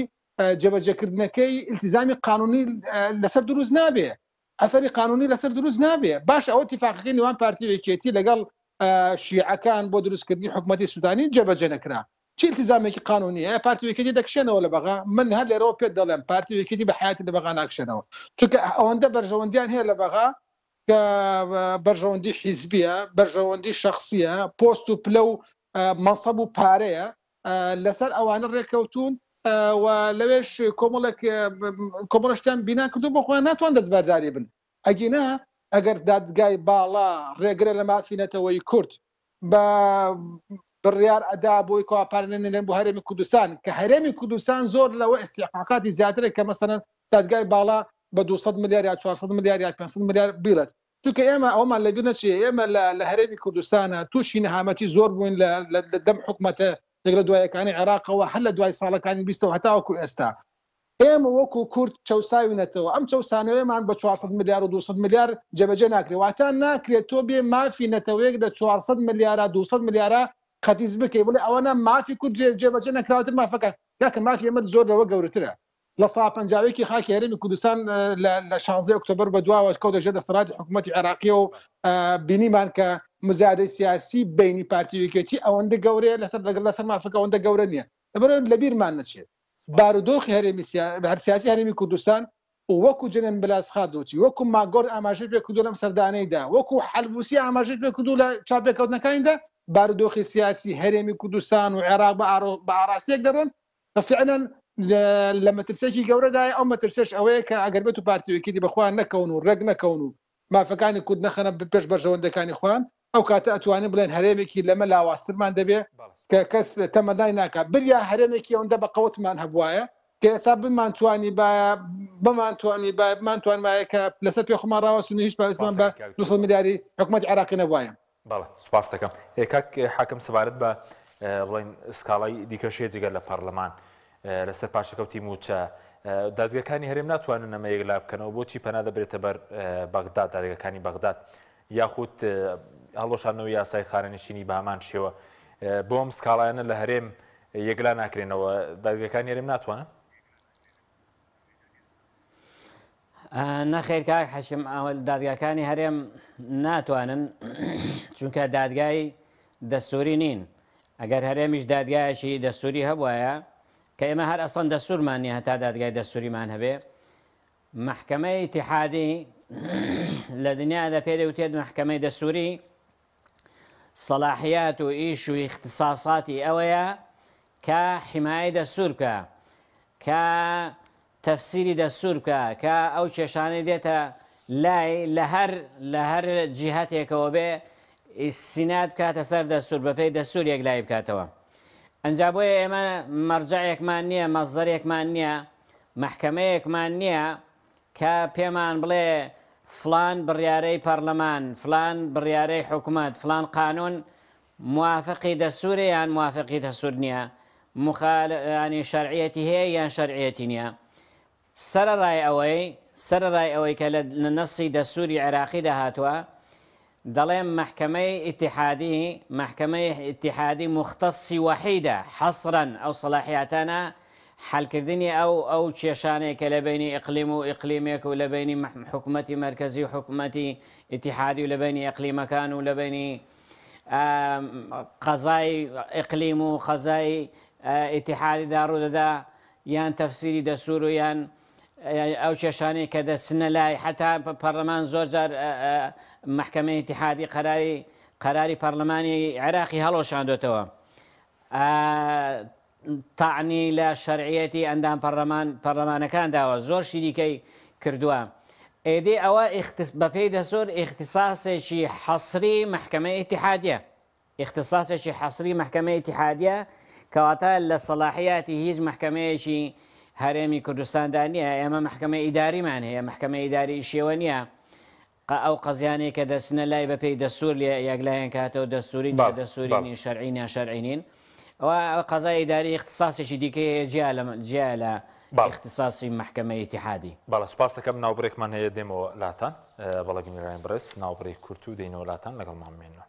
جێبەجێکردنەکەی التیزامی قانونی لەسەر دروست نابێ ئەثەری قانونی لەسەر دروست نابێ. باش ئەوە اتفاقەکەی نێوان پارتی یەکێتی لەگەڵ شیعەکان بۆ دروستکردنی حکوومەتی سوودانی جێبەجێ نەکرا. چی التزامێکی قانونیە پارتی یەکێتی دەکشێنەوە لە بەغا. من هەر لێرەوە پێت دەڵێم پارتی یەکێتی بە حیاتی لە بەغا ناکشێنەوە، چونکە ئەوەندە بەرژەوەندیان هەیە لە بەغا کە بەرژەوەندی حیزبیە، بەرژەوەندی شەخصیە، پۆست و پلە و مەنسەب و پارەیە لەسەر ئەوانە ڕێکەوتون و لەوێش کۆمەڵشتیان بینا کردو بۆ خۆیان ناتوان دەستبەرداری بن. ئەگینا ئەگەر دادگای باڵا ڕێگرە لە مافینەتەوەی کورد بە بڕیار ئەدا بۆی کۆپارێنێن بۆ هەرێمی کوردستان کە هەرێمی کوردستان زۆر لەوە ئیستیحقاقاتی زیاترە کە مەسەڵەن دادگای باڵا بە 200 ملیار یا 400 ملیار یا 500 ملیار بیڵێت. چونکە ئێمە ئەومان لەبیر نەچێ ئێمە لە هەرێمی کوردستانە تووشی نەهامەتی زۆر بووین لە دەم حکومەتە لەگەڵ دوایەکانی عێراقەوە هەر لە دوای ساڵەکانی 20 هەتاوەکو ئێستا ئێمە وەکو کورد چەساوینەتەوە ئەم چەسانەوەیمان بە 400 ملیار و 200 ملیار جێبەجێ ناکرێت واتە ناکرێت تۆ بێ مافی نەتەوەیەک لە 400 ملیارە 200 ملیارە قەتیز بکەی بڵێ ئەوەنە مافی کورد جێبەجێ نەکراوەتر مافەکە کاکە مافی ئێمە زۆر لەوە گەورەترە. لە سا پەنجاوێکی خاکی هەرێمی کوردستان لە 16 ئۆکتۆبر بەدواوە کەوتە ژێر دەسەڵاتی حکوومەتی عێراقی و بینیمان کە مزادەی سیاسی بینی پارتی یەکێتی ئەوەندە گەورەیە لەسەر مافەکە ئەوەندە گەورە نییە. لەبەرەوە لەبیرمان نەچێت بارودۆخی هەرێمی سیاسی هەرێمی کوردستان وەکو جنن بلاس خادۆچی وەکو ماگۆر ئاماژەی پێ کردو لەم سەردانەیدا وەکو حەلبوسی ئاماژەی پێ کردو لە چاپێکەوتنەکانیدا بارودۆخی سیاسی هەرێمی کوردستان و عێراق بە ئاراستەیەک دەڕۆن فعلا لە مەترسێکی گەورەدای ئەو مەترسێش ئەوەیە کە ئەگەر بێت و پارتیوەکیی بەخوان نەکەون و ڕێک نەکەون و مافەکانی کورد نەخەنە پێش بەرژەوەندەکانی خوان ئەو کاتە ئەتوانین بڵێن هەرێمێکی لەمە لاوااسترمان دەبێ کە کەس تەمەدای ناکات بریا هەرێمێکی ئەوەندە بە قەوتمان هەبوایە کە ئێستا بمانتوانی بمانتوان وایە کە لەسەر پێخمان ڕاوەسون هیچ پاکستان بە 200 ملیاری حکوومەتی عێراقی نەبوایە. بەڵێ سوپاس دەکەم. کاک حاکم سەبارەت بە بڵێن سکاڵای دیکەشێ جگەر لە پارلەمان لەسەر پاشەکەوتی موچە دادگەکانی هەرێم ناتوانن ئەمە یەکلا بکەنەوە بۆچی پەنا دەبرێتە بەر بەغداد دادگەکانی بەغداد یاخود هەڵۆشانەوەی یاسای خانەنشینی بە هەمان شێوە بۆ ئەم سکاڵایانە لە هەرێم یەکلا ناکرێنەوە دادگەکانی هەرێم ناتوانن؟ نەخێر کاک حەشم دادگاکانی هەرێم ناتوانن چونکە دادگای دەستوری نین. ئەگەر هەرێمیش دادگایەکی دەستوری هەبوایە کە ئێمە هەر ئەسڵەن دەستورمان نیە هەتا دادگای دەستوریمان هەبێ محکەمەی ئیتیحادی لە دنیادا پێدەوتێت محکەمەی دەستوری سەلاحیات و ئیش و اختصاصاتی ئەوەیە کە حیمایە دەستور بکە کە تەفسیری دەستور بکە کە ئەو کێشانەی دێتە لای لە هەر جیهاتێکەوە بێ ئیسینات بکاتە سەر دەستور بەپێی دەستور یەک لای بکاتەوە. ئەنجا بۆیە ئێمە مەرجەیەکمان نییە مەزدەرێکمان نییە محکەمەیەکمان نییە کە پێمان بڵێ فلان بڕیارەی پەرلەمان فلان بڕیارەی حکوومەت فلان قانون موافقی دەستورە یان موافقی دەستور نییە ینی شەرعیەتی هەیە یان شەرعیەتی نییە. سەرەڕای ئەوەی کە لە نەسی دەستوری عێراقی داهاتووە دەڵێم محکەمەی ئیتیحادی مختصی وحیدە حەسرەن ئەو سەلاحیاتانە حەلکردنی ئەو کێشانەیە کە لە بینی ئیقلیم و ئیقلیمێک و لە بینی حکوومەتی مەرکەزی و حکوومەتی ئیتیحادی و لە بینی ئیقلیمەکان و لە بینی قەزای ئیقلیم و خەزای ئیتیحادیدا ڕوودەدا یان تەفسیری دەستور و یان ئەو کێشانەی کە دەچنە لای حتا پەرلەمان زۆر جار محکەمەی ئیتیحادی قەراری پەرلەمانی عێراقی هەڵۆشاندوێتەوە تاعنی لە شەرعیەتی ئەندام پەرلەمانەکان داوە زۆر شیریکەی کردووە. ئێدێ ئەوە بەپێی دەستور ئیختیساسێکی حەسری محکەمەی ئیتیحادیە ئیختیساسێکی حەسری محکەمەی ئیتیحادیە کەواتە لە سەلاحیاتی هیچ محکەمەیەکی هەرێمی کوردستاندا نییە. ئێمە محکەمە ئیداریمان هەیە محکەمە ئیداری شێوە نییە ئەو قەزیانەی کە دەچنە لای بەپێی دەستور لێ یەکلایەن کاتەوە دەستوری دەستورینی شەرعینە شەرعینین ئەوە قەزای ئیداری اختصاصێکی دیکەیە جیا لە اختصاصی محکەمەی ئیتیحادی. باڵە سوپاس دەکەم ناوبڕێکمان هەیە دێمەوە لاتان بەڵێگەنیڕایەن بڕێز ناوبڕێک کورت و دێنەوە لاتان لەگەڵمان بمێنەوە.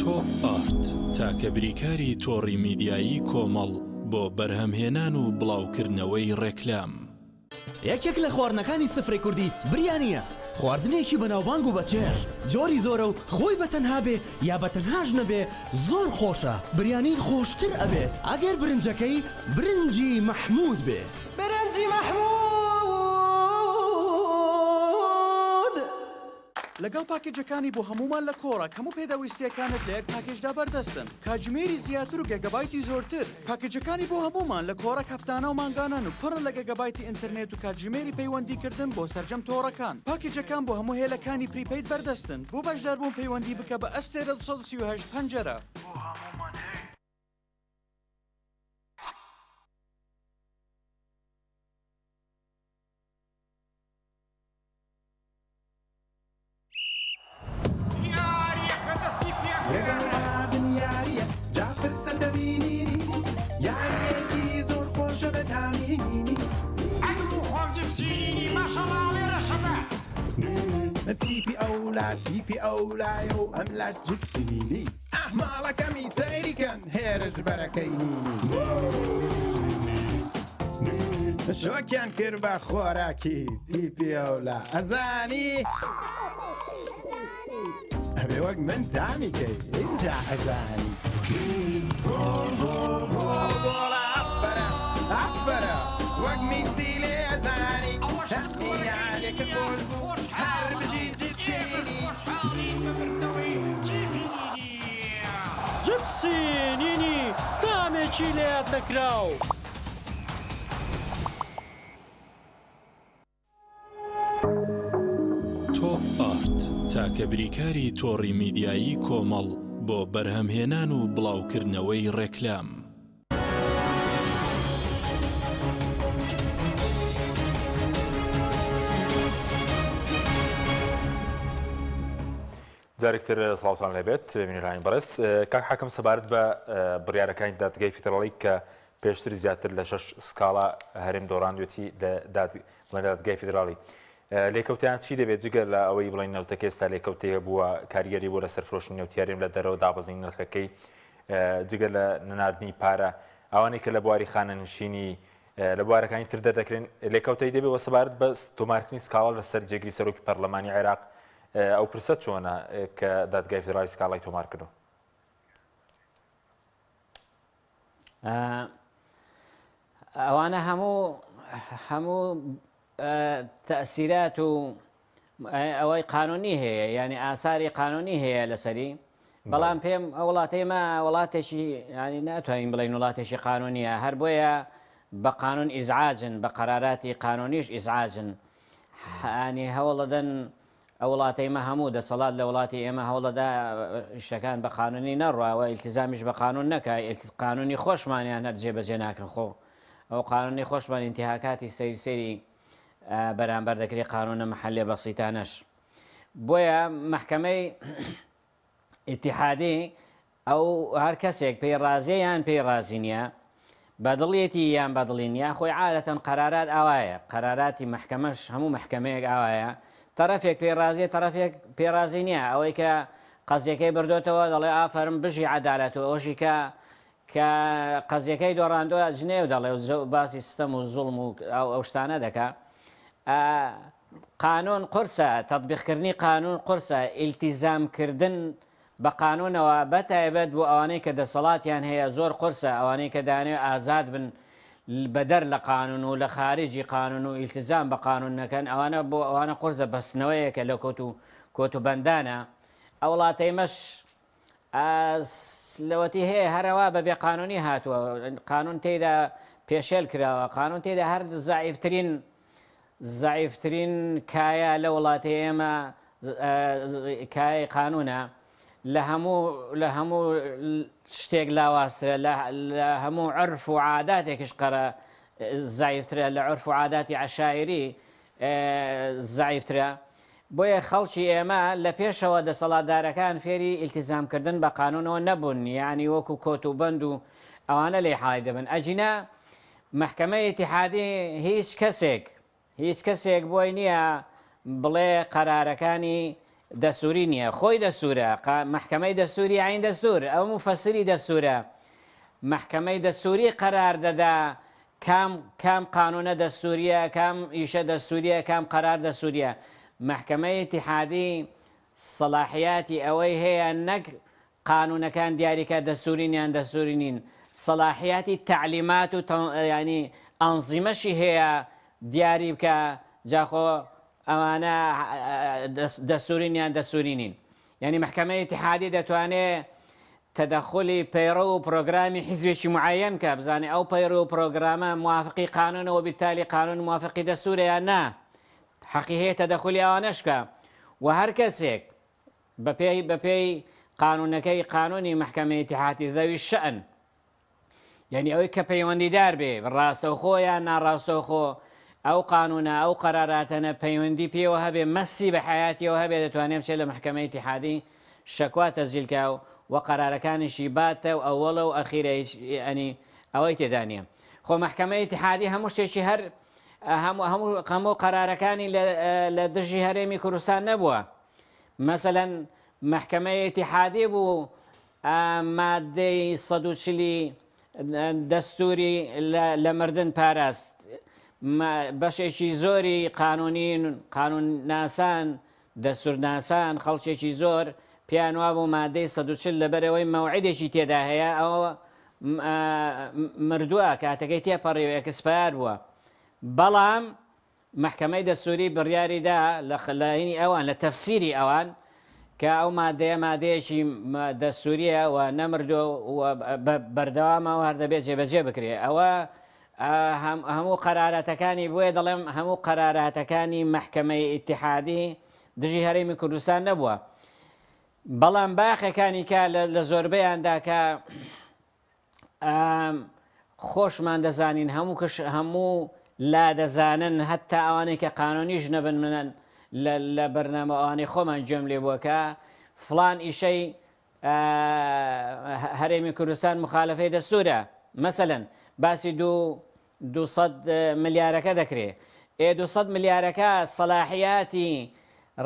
تۆپ ئارت تاکە بریکاری تۆڕی میدیایی کۆمەڵ بۆ بەرهەمهێنان و بڵاوکردنەوەی ڕێکلام یەکێک لە خواردنەکانی سفرەی کوردی بریانیە. خواردنێکی بەناوبانگ و بەچێژ، جۆری زۆرە و خۆی بەتەنها بێ یا بەتەنهاش نەبێ زۆر خۆشە. بریانی خۆشتر ئەبێت ئەگەر برنجەکەی برنجی مەحموود بێ. برنجی مەحموود لەگەڵ پاکێجەکانی بۆ هەمومان لە کۆڕە هەموو پێداویستیەکانت لە یەک پاکێجدا بەردەستن. کاتژمێری زیاتر و گەگەبایتی زۆرتر. پاکێجەکانی بۆ هەمومان لە کۆڕە هەفتانە و مانگانان و پڕ لە گەگەبایتی ئینتەرنێت و کاتژمێری پەیوەندیکردن بۆ سەرجەم تۆڕەکان. پاکێجەکان بۆ هەموو هێلەکانی پریپەید بەردەستن. بۆ بەشداربوون پەیوەندی بکە بە ئەستێرە 238 پەنجەرە. تیپی ئەولا و ئەم لا جپسینی ئەحماڵەکەمی سەیریکەن هێرش بەرەکەینی شۆکیان کرد بە خۆراکی تیپی ئەولا ئەزانی ئەبێ وەک من تامیکەی اینجا ئەزانی ئەفبەرە وەک میسی لێ ئەزانی هەمیانێکە خۆش بوو هەر بژی جپسینینی کامێکی لێت نەکراو. تۆپ ئارت تاکە بریکاری تۆڕی میدیایی کۆمەڵ بۆ بەرهەمهێنان و بڵاوکردنەوەی ڕێکلام. جارێکتر سڵاوتان لێبێت ببینیرانی بەڕێز. کاک حاکم سەبارەت بە بڕیارەکانی دادگای فیدراڵی کە پێشتر زیاتر لە 6 سکاڵا هەرێم دۆڕاندوێتی لە دادگای فیدراڵی لێکەوتیان چی دەبێت جگەر لە ئەوەی بڵین نەوتەکە ئێستا لێکەوتەیە بووە کاریگەری بۆ لە سەرفرۆشتنی نەوتیاریم لە دەرەوە دابەزین نرخەکەی جگەر لە نەناردنی پارە ئەوانەی کە لە بواری خانەنشینی لە بوارەکانی تر دەردەکرێن لێکەوتەی دەبێت وە سەبارەت بە تۆمارکردنی سکاڵا لەسەر جێگری سەرۆکی پەرلەمانی عێراق ئەو پرسە چۆنە کە دادگای فیدراڵی سکاڵای تۆمار کردو؟ ئەوانە هەموو تەسیرات و ئەوەی قانونی هەیە، یعنی ئاساری قانونی هەیە لەسەری. بەڵام پێم ئەو وڵاتەیمە وڵاتێکی ینی ناتوانین بڵین وڵاتێکی قانونیە، هەر بۆیە بە قانون ئیزعاجن، بە قەراراتی قانونیش ئیزعاجن. ینی هەوڵەدەن ئەو وڵاتەیمە هەموو دەسەڵات لە وڵاتی ئێمە هەوڵەدا شتەکان بە قانونی نەڕواوە، ئیلتیزامیش بە قانون نەکای، قانونی خۆشمانیان هەر جێبەجێ ناکەن. خۆ ئەو قانونی خۆشمان ئینتیهاکاتی سەیری بەرامبەر دەکرێت قانونە مەحەلێ بەسیتانەش. بۆیە محکەمەی ئیتیحادی ئەو هەر کەسێک پێی ڕازیە یان پێی ڕازی نییە، بەدڵێتی یان بەدڵی نییە، خۆی عادەتەن قەرارات ئاوایە، قەراراتی محکەمەش هەموو محکەمەیەک ئاوایە. تەرەفێک پێی ڕازیە، تەرەفێک پێی ڕازی نییە. ئەوەی کە قەزیەکەی بردوێتەوە دەڵێ ئافەرم بژی عەدالەتەوە، ئەوشی کە قەزیەکەی دۆڕاندووە جنێ و دەڵێ باسی سیستەم و زوڵم و ئەو شتانە دەکا. قانون قورسە، تەطبیقکردنی قانون قورسە، ئیلتیزامکردن بە قانونەوە بەتایبەت بۆ ئەوانەی کە دەسەڵاتیان هەیە زۆر قورسە، ئەوانەی کە دانێ ئازاد بن بەدەر لە قانون و لە خارجی قانون و ئیلتیزام بە قانون نەکەن، ئەوانە بۆ ئەوانە قورسە بەستنەوەیەکە لە کۆت و بەندانە. ئەو وڵاتەیمەش لەوەتی هەیە هەرەوە بەبێ قانونی هاتووە، قانون تێیدا پێشێل کراوە، قانون تێیدا هەر زعیفترین کایە لە وڵاتی ئێمە کای قانونە، لە هەموو شتێک لاواسترە، لە هەموو عرف و عاداتێکش قەرە زعیفترە، لە عرف و عاداتی عەشایری زعیفترە. بۆیە خەڵکی ئێمە لە پێشەوە دەسەڵاتدارەکان فێری ئیلتیزامکردن بە قانونەوە نەبوون، یعنی وەکو کۆت و بەند و ئەوانە لێ حاڵی دەبن. ئەجینا محکەمەی ئیتیحادی هیچ کەسێک بۆی نییە بڵێ قەرارەکانی دەسووری نییە، خۆی دەسوورە، محکەمەی دەسووری عین دەستور، ئەو مفەسری دەسوورە، محکەمەی دەسووری قەرار دەدا کام قانونە دەستوریە، کام ئیشە دەستوریە، کام قەرار دەستوریە. محکەمەی ئیتیحادی سەلاحیاتی ئەوەی هەیە نەک قانونەکان دیاریکە دەستورینیان دەستوری نین، سەلاحیاتی تعلیمات و ینی ئەنزیمەشی هەیە دیاری بکە جاخۆ ئەوانە دەستورینیان دەستوری نین. یعنی محکەمەی ئیتیحادی دەتوانێت تدخلی پەیڕە و پرۆگرامی حیزبێکی معەن کە بزانێ ئەو پەیڕە و پرۆگرامە موافقی قانونەوە بالتالی قانون موافقی دەستورە یان نا، حەقی هەیە تدخلی ئەوانەش بکە. و هەر کەسێک بەپێی قانونەکەی قانونی محکەمەی ئیتیحادی ذەوی شەئن، یعنی ئەوەی کە پەیوەندیدار بێ ڕاستەوخۆ یان ناڕاستەوخۆ ئەو قانونە ئەو قەراراتەنە پەیوەندی پێوە هەبێ مەسی بە حیاتیەوە هەبێ دەتوانێت بچێت لە محکەمەی ئیتیحادی شەکوا تەسجیلکە و قەرارەکانیشی باتە و ئەوەڵە و ئەخیرە ئەنی ئەوەی تێدا نیە. خۆ محکەمەی ئیتیحادی هەموو شتێکی هەر هەموو قەرارەکانی لە دژی هەرێمی کوردستان نەبووە. مەسەلەن محکەمەی ئیتیحادی بوو مادەی 140 دەستوری لە مردن پاراست، بەشێکی زۆری قانون ناسان دەستور ناسان خەڵکێکی زۆر پیان وابوو مادەی 140 لەبەرەوەی مەوعیدێکی تێدا هەیە ئەوە مردووە کاتەکەی تێپەڕی ئەکسپایار بووە. بەڵام محکەمەی دەستوری بڕیاریدا لە خلایینی ئەوان لە تەفسیری ئەوان کە ئەو مادەیەکی دەستوریە و نەمردو بەردەوامەوە هەردەبێت جێبەجێ بکرێ. ئەوە هەموو قەراراتەکانی بۆیە دەڵێم هەموو قەراراتەکانی محکەمەی ئیتیحادی دژی هەرێمی کوردستان نەبووە. بەڵام باخەکانی کە لە زۆربەیاندا کە خۆشمان دەزانین هەموو لا دەزانن هەتا ئەوانەی کە قانونیش نەبن منن لە بەرنامە ئەوانەی خۆمان گوێم لێ بووە فلان ئیشەی هەرێمی کوردستان مخالفەی دەستورە. مەسەلەن باسی 200 ملیارەکە دەکرێت. 200 ملیارەکە سەلاحیاتی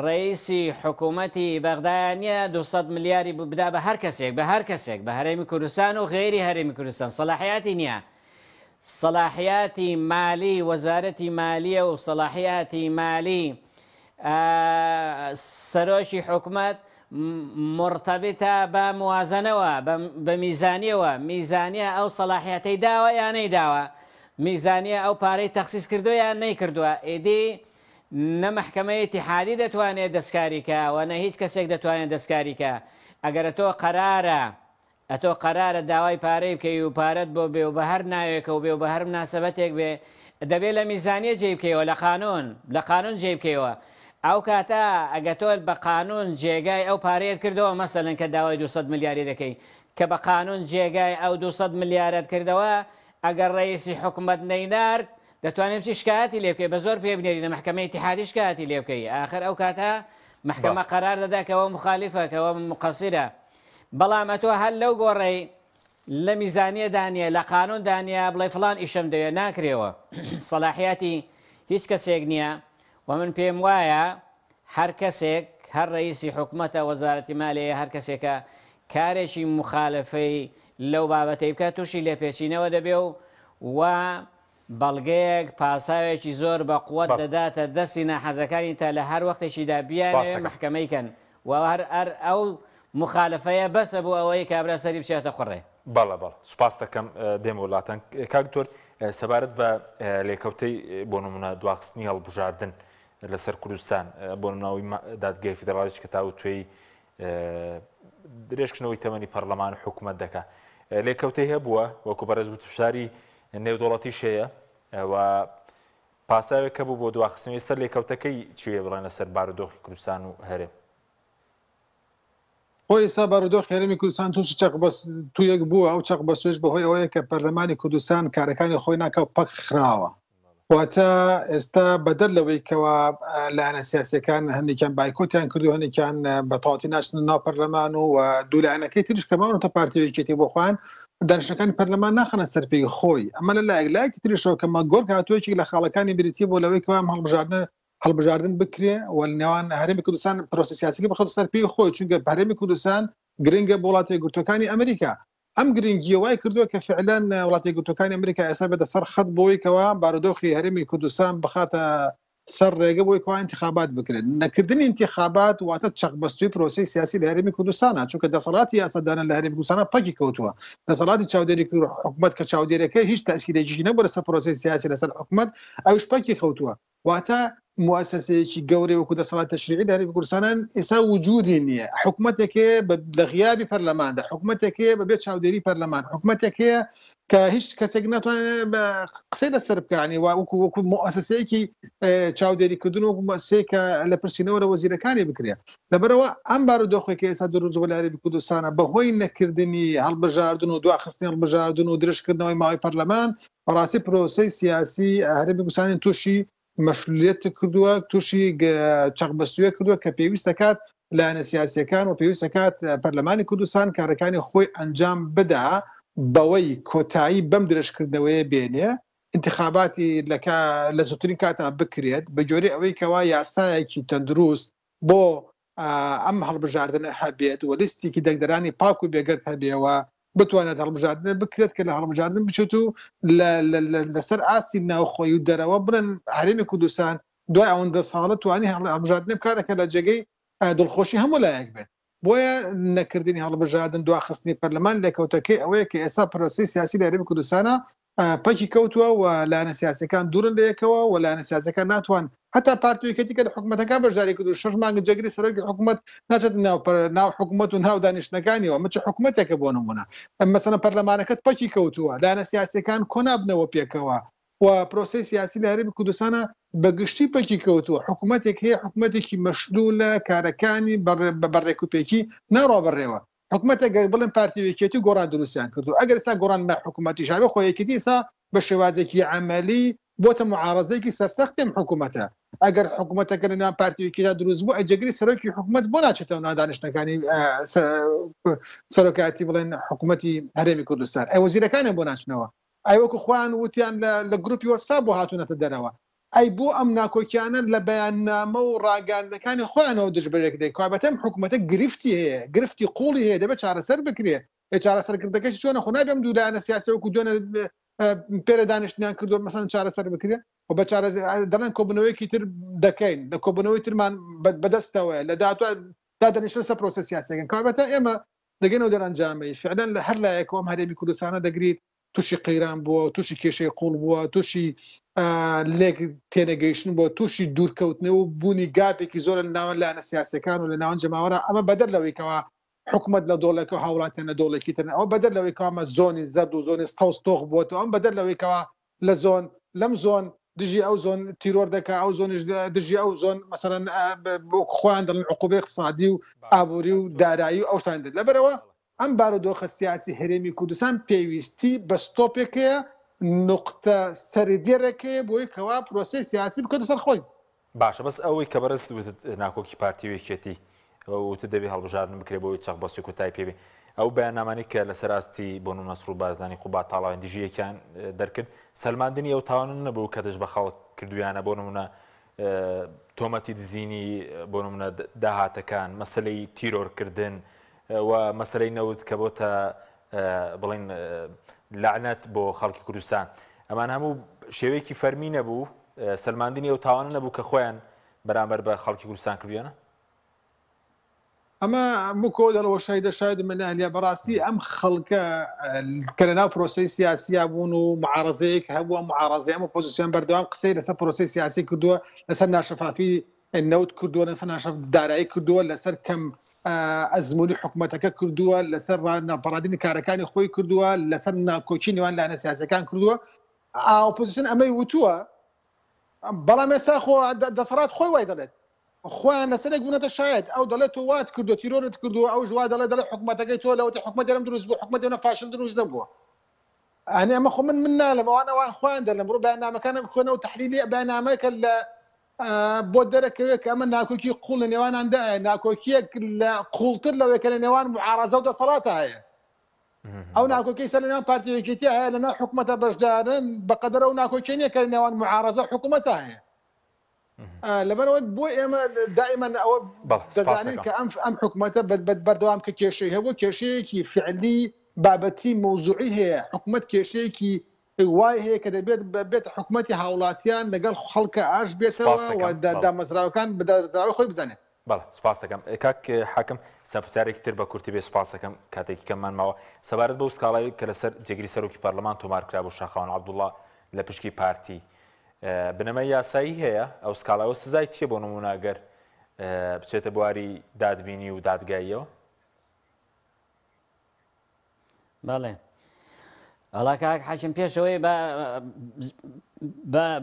ڕئیسی حکوومەتی بەغدایانە 200 ملیاری بدا بە هەر کەسێک بە هەرێمی کوردستان و غێری هەرێمی کوردستان سەلاحیاتی نییە. سەلاحیاتی مالی وەزارەتی مالیە و سەلاحیاتی مالی سەرۆکی حکوومەت مرتبطە بە موازنەوە بە میزانیەوە. میزانیە ئەو سەلاحیاتەی داوە یان نەیداوە، میزانیە ئەو پارەی تەخسیس کردووە یان نەیکردووە. ئێدی نە محکەمەی ئیتیحادی دەتوانێت دەستکاریکە و نە هیچ کەسێک دەتوانێت دەستکاریکە. ئەگەر ئەتۆ قەرارە داوای پارەی بکەی و پارەت بۆ بێ و بە هەر ناوێکە و بێ و بە هەر مناسەبەتێک بێ دەبێت لە میزانیە جێ بکەیەوە لە قانون جێ بکەیەوە. ئەو کاتە ئەگە تۆ بە قانون جێگای ئەو پارەیەت کردەوە مەسەلەن کە داوای 200 ملیاری دەکەی کە بە قانون جێگای ئەو 200 ملیارەت کردەوە ئەگەر ڕئیسی حکوومەت نەینارد دەتوانێت چی شکایەتی لێ بکەی بە زۆر پێ بنێری لە محکەمەی ئیتیحادی شکایەتی لێ بکەی. ئاخر ئەو کاتە محکەمە قەرار دەدا کەەوە مخالیفە کەەوە مقەسیرە. بەڵام ئەتۆ هەر لەو گۆڕەی لە میزانیە دانیە لە قانون دانیە بڵێ فلان ئیشەم دەوێت ناکرێەوە. سەلاحیاتی هیچ کەسێک نییە و من پێم وایە هەر کەسێک هەر ڕئیسی حکوومەتە وەزارەتی مالیە هەر کەسێکە کارێکی مخالفەی لەو بابەتەی بکات تووشی لێپێچینەوە دەبێ و بەڵگەیەک پاساوێکی زۆر بە قووەت دەداتە دەستی ناحەزەکانی تا لە هەر وەختێکیدا بیانێ محکەمەیکەن و هەر ئەو مخالفەیە بەسە بۆ ئەوەی کابرا سەری بچێتە خوڕێ. بەڵێ سوپاس دەکەم دێمە وڵاتان. کاکتۆر سەبارەت بە لێکەوتەی بۆ نمونە دواخستنی هەڵبژاردن لەسەر کوردستان بۆ نموناوی دادگای فیدراڵیش کە تا و توێی درێژکردنەوەی تەمەنی پەرلەمان حکوومەت دەکات لێکەوتەی هەبووە وەکو بەڕێز بوتشاری نێودوڵەتیش هەیە و پاساوێک کە بوو بۆ دواخستنەوەی سەر لێکەوتەکەی چیە بڵێن لەسەر بارودۆخی کوردستان و هەرێم. خۆی ئێستا بارودۆخی هەرێمی کوردستان تو یەک بووە ئەو چەق بەسوێش بەهۆی ئەوەیە کە پەرلەمانی کوردستان کارەکانی خۆی ناکە و پەک خراوە. واتە ئێستا بەدەر لەوەی کەەوە لایەنە سیاسیەکان هەندێکیان بایکۆتیان کردو هەندێکیان بە تەواوەتی ناچنە ناو پەرلەمان و دوو لایەنەکەی تریش کەماونەتە پارتیەکێتی بۆ خۆیان دانیشتەکانی پەرلەمان ناخەنە سەرپێی خۆی. ئەمە لە لایەکی تریشەوە کە مەگۆڕ هاتووەیەکی لە خاڵەکانی بریتی بۆ لەوەی کەوا هەڵبژاردن بکرێ و نێوان هەرێمی کوردستان پرۆسە سیاسیەکە بخۆتە سەرپێی خۆی چونکە هەرێمی کوردستان گرنگە بۆ وڵاتە یەکگرتووەکانی ئەمریکا. ئەم گرنگیە وای کردووە کە فعلان وڵاتی یەکگرتووەکانی ئەمریکا ئێستا بێتە سەر خەت بۆی کەوا بارودۆخی هەرێمی کوردستان بخاتە سەر ڕێگە بۆی کەوا انتخابات بکرێت. نەکردنی انتخابات واتە چەقبەستوی پرۆسەی سیاسی لە هەرێمی کوردستانە، چونکە دەسەڵاتی یاسادانە لە هەرێمی کوردستانە پەکی کەوتووە. دەسەڵاتی چاودێری حکومەت کە چاودێریەکەی هیچ تەسیرێکی نەبووە لەسەر پرۆسەی سیاسی لەسەر حکومەت، ئەوش پەکی کەوتووە. واتە مؤسسەیەکی گەورەی وەکو دەسەڵات تەشریعی لە هەرێمی کوردستان ئێستا وجودی نییە. حکومەتێکێ لە غیابی پەرلەماندا، حکومەتێکێ بەبێت چاودێری پەرلەمان، حکومەتێکەیە کە هیچ کەسێک ناتوانێت قسەی لەسەر بکانی وەکو مؤسسەیەکی چاودێریکردن وەکو مؤسسەیە کە لە پرسینەوە لە وەزیرەکانی بکرێت. لەبەرەوە ئەم بارودۆخێکی ئێستا دروست بووە لە هەرێمی کوردستانە بەهۆی نەکردنی هەڵبژاردن و دواخستنی هەڵبژاردن و درێژکردنەوەی ماوەی پەرلەمان، بەڕاستی پرۆسەی سیاسی هەرێمی کوردستان تووشی مەشروعیت کردووە، تووشی چەقبەستویە کردووە کە پێویستە کات لایەنە سیاسیەکان و پێویستە کات پەرلەمانی کوردستان کارەکانی خۆی ئەنجام بدە بەوەی کۆتایی بەم درێژکردنەوەیە بێنێ، انتخاباتی لە زووترین کاتا بکرێت بە جۆرەی ئەوەی کەوا یاسایەکی تەندروست بۆ ئەم هەڵبژاردنە هەبێت و لیستێکی دەنگدەرانی پاک و بێگەرت هەبێەوە بتوانێت هەڵبژاردن بکرێت کە لە هەڵبژاردن بچێت و لەسەر ئاستی ناوخۆی و دەرەوە برن هەرێمی کوردستان دوای ئەوەندە ساڵە توانی هەڵبژاردن بکارێکە لە جێگەی دڵخۆشی هەموو لایەک بێت. بۆیە نەکردنی هەڵبژاردن دواخستنی پەرلەمان لەکەوتەکەی ئەوەیە کە ئێستا پرۆسەی سیاسی لە هەرێمی کوردستانە پەکی کەوتووە و لایەنە سیاسیەکان دوورن لە یەکەوە و لایەنە سیاسیەکان ناتوان هەتا پارتیەکەتی کە لە حکوومەتەکان بەشداری کردو 6 مانگە جێگری سەرۆکی حکوومەت ناچێت ناو حکوومەت و ناو دانیشتەکانیەوە مچ حکوومەتێکە بۆ نمونە مەسەڵەن پەرلەمانەکەت پەکی کەوتووە لایەنە سیاسیەکان کۆنابنەوە پێکەوە و پرۆسەی سیاسی لە هەرێمی کوردستانە بەگشتی پەکی کەوتووە. حکوومەتێک هەیە حکوومەتێکی مەشدوولە کارەکانی بەڕێکوپێکی ناڕابڕێوە. حکوومەتێک بڵێن پارتیەکێتی گۆڕان دروستیان کردو، ئەگەر ئێستا گۆڕان حکوومەتی شابێ خۆیەکێتی ئێستا بە شێوازێکی عەمەلی بۆتە معارەزەیەکی سەرسەختیم حکوومەتە. ئەگەر حکوومەتەکە لە ناو پارتیەکیدا دروست بوو ئەجێگری سەرۆکی حکوومەت بۆ ناچێتەوە ناو دانیشتەکانی سەرۆکایەتی بڵێن حکوومەتی هەرێمی کوردستان، ئەی وەزیرەکانیان بۆ ناچنەوە، ئەی وەکو خۆیان وتیان لە گروپی وەتساپ بۆ هاتوونەتە دەرەوە، ئەی بۆ ئەم ناکۆکیانە لە بەیاننامە و ڕاگەاندەکانی خۆیانەوە دژبەرێک دەی کابەتەم حکوومەتە گرفتی هەیە، گرفتی قوڵی هەیە، دەبێت چارەسەر بکرێت. چارەسەرکردەکەی چۆنە خۆ نابێم دوو لایەنە سیاسی وەکو دوێنە پێرە دانیشتیان کردووە مەسەڵەن چارەسەر بکرێت و بە دەڵێن کۆبنەوەیەکی تر دەکەین، لە کۆبنەوەی ترمان بەدەستەوەە لە دادەنیشتن سەر پرۆسە سیاسیەکان کابەتە ئێمە دەگەینەوە دەرەنجامی فعلەن لە هەر لایەکەوە ئەم هەرێمی کوردستانە دەگریت تووشی قەیران بووە، تووشی کێشەی قوڵ بووە، تووشی لێک تێنەگەیشتن بۆ تووشی دوورکەوتنەوە و بوونی گاپێکی زۆر لە ناوەن لایەنە سیاسیەکان و لە ناوەن جەماوەرە ئەمە بەدەر لەوەیکەوە حکوومەت لە دۆڵێکە و هاوڵاتیان لە دۆڵێکی ترن ئەوە بەدەر لەوەیکەوە ئەمە زۆنی زەرد و زۆنی سەوستۆخ بووەتەوە ئەم بەدەر لەوەیکەوە لە زۆن لەم زۆن دژی ئەو زۆن تیرۆر دەکا ئەو زۆنیش دژی ئەو زۆن مەسەڵەن خۆیان دەڵێن عقوبەی اقتصادی و ئابووری و دارایی و ئەو شتان دێت. لەبەرەوە ئەم بارودۆخە سیاسی هەرێمی کوردستان پێویستی بە ستۆپێکەیە نقطە سەردێڕێکەیە بۆی کەوا پرۆسەی سیاسی بکەوتە سەر خۆی. باشە بەس ئەوەی کە بەرز ناکۆکی پارتیەکێتی وتە دەبێت هەڵبژاردن بکرێت بۆی چەقبەستی کۆتایی پێبێ ئەو بەیاننامانی کە لەسەر ئاستی بۆ نەسڕ و بارزانی قوبات تاڵاوێن دژیەکان دەرکرد سەلماندنی ئەو تاوان نەبوو کە دەش بە خەڵک کردویانە بۆ نمونە تۆمەتی دزینی بۆ نمونە داهاتەکان مەسلەی تیرۆرکردن و مەسلەی نەوت کە بۆتە بڵین لعنەت بۆ خەڵکی کوردستان ئەمان هەموو شێوەیەکی فەرمی نەبوو سەلماندنی ئەو تاوانە نەبوو کە خۆیان بەرامبەر بە خەڵکی کوردستان کردویانە. ئەمە بکۆ دەڵەوە شاید منالە بەڕاستی ئەم خەڵکە کە لەناو پرۆسەی سیاسیا بوون و معارەزەیەک هەبووە معارەزەیە و پۆزیسیۆن بەردەوام قسەی لەسەر پرۆسەی سیاسی کردووە لەسەر ناشەفافی نەوت کردووە لەسەر ناشەف دارایی کردووە لەسەر کەم ئەزمموی حکوومەتەکە کردووە لەسەر ناپەڕادنی کارەکانی خۆی کردووە لەسەر ناکۆچی نێوان لایەنە سیاسیەکان کردووە ئاپۆزیسیۆن ئەمەی وتووە بەڵام ئێستا خۆ دەسەڵات خۆی وای دەڵێت خۆیان لەسەرێک بوونەتە شاید ئەو دەڵێت و وات کردو تیرۆرت کردو ئەو ژوا دەڵێ حکوومەتەکەی تۆ لەوتە حکوومەت دەرم دروست بوو حکوومەت دێنە فاشل دروست نەبووە ئەنی ئەمە خۆ من نالم ئەوانەوان خۆیان دەڵێم بڕۆ بەیاننامەکانە بخۆنەوە و تەحلیلی بەیاننامەیەکە لە بۆ دەرەکەوێت کە ئەمە ناکۆکی قوڵ لە نێواناندایە ناکۆکیەک لە قوڵتر لەوەی کە لە نێوان معارەزە و دەسەڵاتە هەیە ئەو ناکۆکیی سەر لە نێوان پارتیەکێتی هەیە لەناو حکوومەتە بەشدارن بەقەدەر ئەو ناکۆکیە نییە کە لە نێوان معارەزە حکوومەتە هەیە لەبەرەوە بۆ ئێمە دائما ئەوە دەزانین کە ئەم حکوومەتە بەردەوام کە کێشەی هەبوو کێشەیەکی فعلی بابەتی مۆزوعی هەیە حکوومەت کێشەیەکی وای هەیە کە دەبێت بێت حکوومەتی هاوڵاتیان لەگەڵ خەڵکە ئاش بێتەوە و دامەزراوەکان بەدارزراوی خۆی بزانێت. بەڵێ سپاس دەکەم کاک حاکم سەرپرسیارێکی تر بە کورتی بێ سپاس دەکەم کاتێکی کەممان ماوە سەبارەت بەو سکاڵایی کە لەسەر جێگیری سەرۆکی پەرلەمان تۆمارکرا بۆ شاخەوان عەبدوڵڵا لە پشکی پارتی بنەمە یاسایی هەیە ئەو سکاڵاوە سزای چییە بۆ نمونە ئەگەر بچێتە بواری دادبینی و دادگاییەوە؟ بەڵێ ئەڵا کاک حاکم پێشەوەی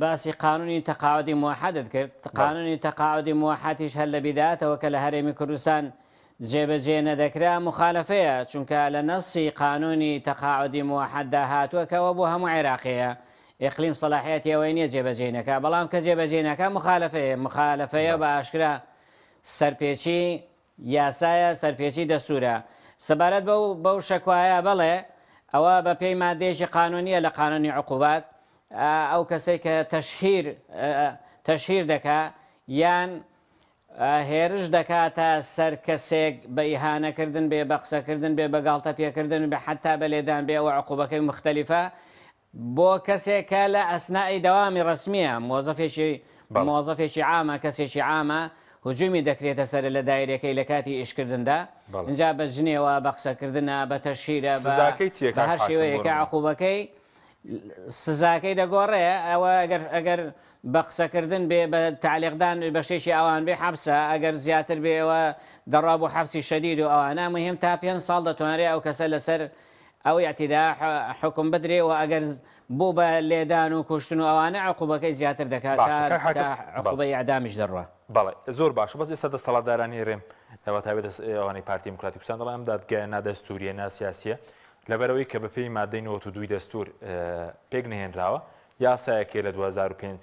باسی قانونی تەقاعدی موحدت کرد قانونی تەقاعدی موحدیش هەر لە بیداتەوە کە لە هەرێمی کوردستان جێبەجێ نەدەکرا مخالفەیە چونکە لە نەسی قانونی تەقاعدی موحددا هاتووەکەوە بۆ هەموو عێراقیە ئیقلیم سەلاحیەتی ئەوەی نییە جێبەجێ نەکا بەڵام کە جێبەجێ نەکا مخالفەیە بە ئاشکرا سەرپێچی یاسایە سەرپێچی دەستورە سەبارەت بەو شەکوایە بەڵێ ئەوە بە پێی مادێژی قانونیە لە قانونی عقوبات ئەو کەسێک کە تەشهیر دەکا یان هێرش دەکاتە سەر کەسێک بە ئیهانەکردن بێ بە قسەکردن بێ بە گاڵتە پێکردن بە حتا بە لێدان بێ ئەوە عقوبەکەی مختلفە بۆ کەسێکە لە ئەسنای دەوامی ڕسمیە مۆزەفێکی عامە کەسێکی عامە هجومی دەکرێتە سەر لە دایرەکەی لە کاتی ئیشکردندا اینجا بە ژنێەوە بە قسەکردنە بە تەشهیرە بە هەر شێوەیەکە عقوبەکەی سزاکەی دەگۆڕێ ئەوە ئەگەر بە قسەکردن بێ بە تعلیقدان بە شێشی ئەوان بێ حەبسە ئەگەر زیاتر بێەوە دەڕا بۆ حەبسی شەدید و ئەوانە مهم تا 5 ساڵ دەتوانرێت ئەو کەسە لەسەر ئەو یاعتیدا حکم بدرێ و ئەگەر بوو بە لێدان و کوشتن و ئەوانە عقوبەکەی زیاتر دەکات عقوبەی ئەعدامیش دەڕوە. بەڵێ زۆر باشە بەس ئێستا دەسەڵاتدارانی ڕێم ئەوە تابێت ئەوانەی پارتی دموکراتی کوردستان دەڵێن ئەم دادگایە نادەستوریە ناسیاسیە لەبەرەوەی کە بەپێی مادەی 92 دەستور پێک نهێنراوە یاسایەکێ لە 2005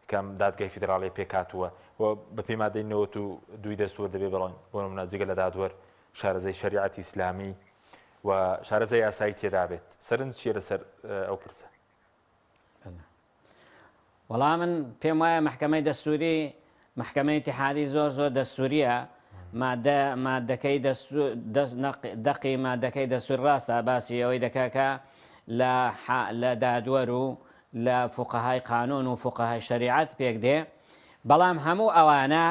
کەم دادگای فیدراڵی پێکاتووە و بەپێی مادەی 92 دەستور دەبێ بڵێن بۆ نمونە جگە لە دادوەر شارەزای شەریعەتی ئیسلامی و شارەزای یاسایی تێدا بێت سەرنج چیە لەسەر ئەو پرسە؟ وەڵام من پێم وایە محکەمەی دەستوری محکەمەی اتحادی زۆر دەستوریە مادەکەی دەقی مادەکەی دەستور ڕاستە باسی ئەوەی دەکاکە لە دادوەر و لە فوقەهای قانون و فوقەهای شەریعەت پێک دێ بەڵام هەموو ئەوانە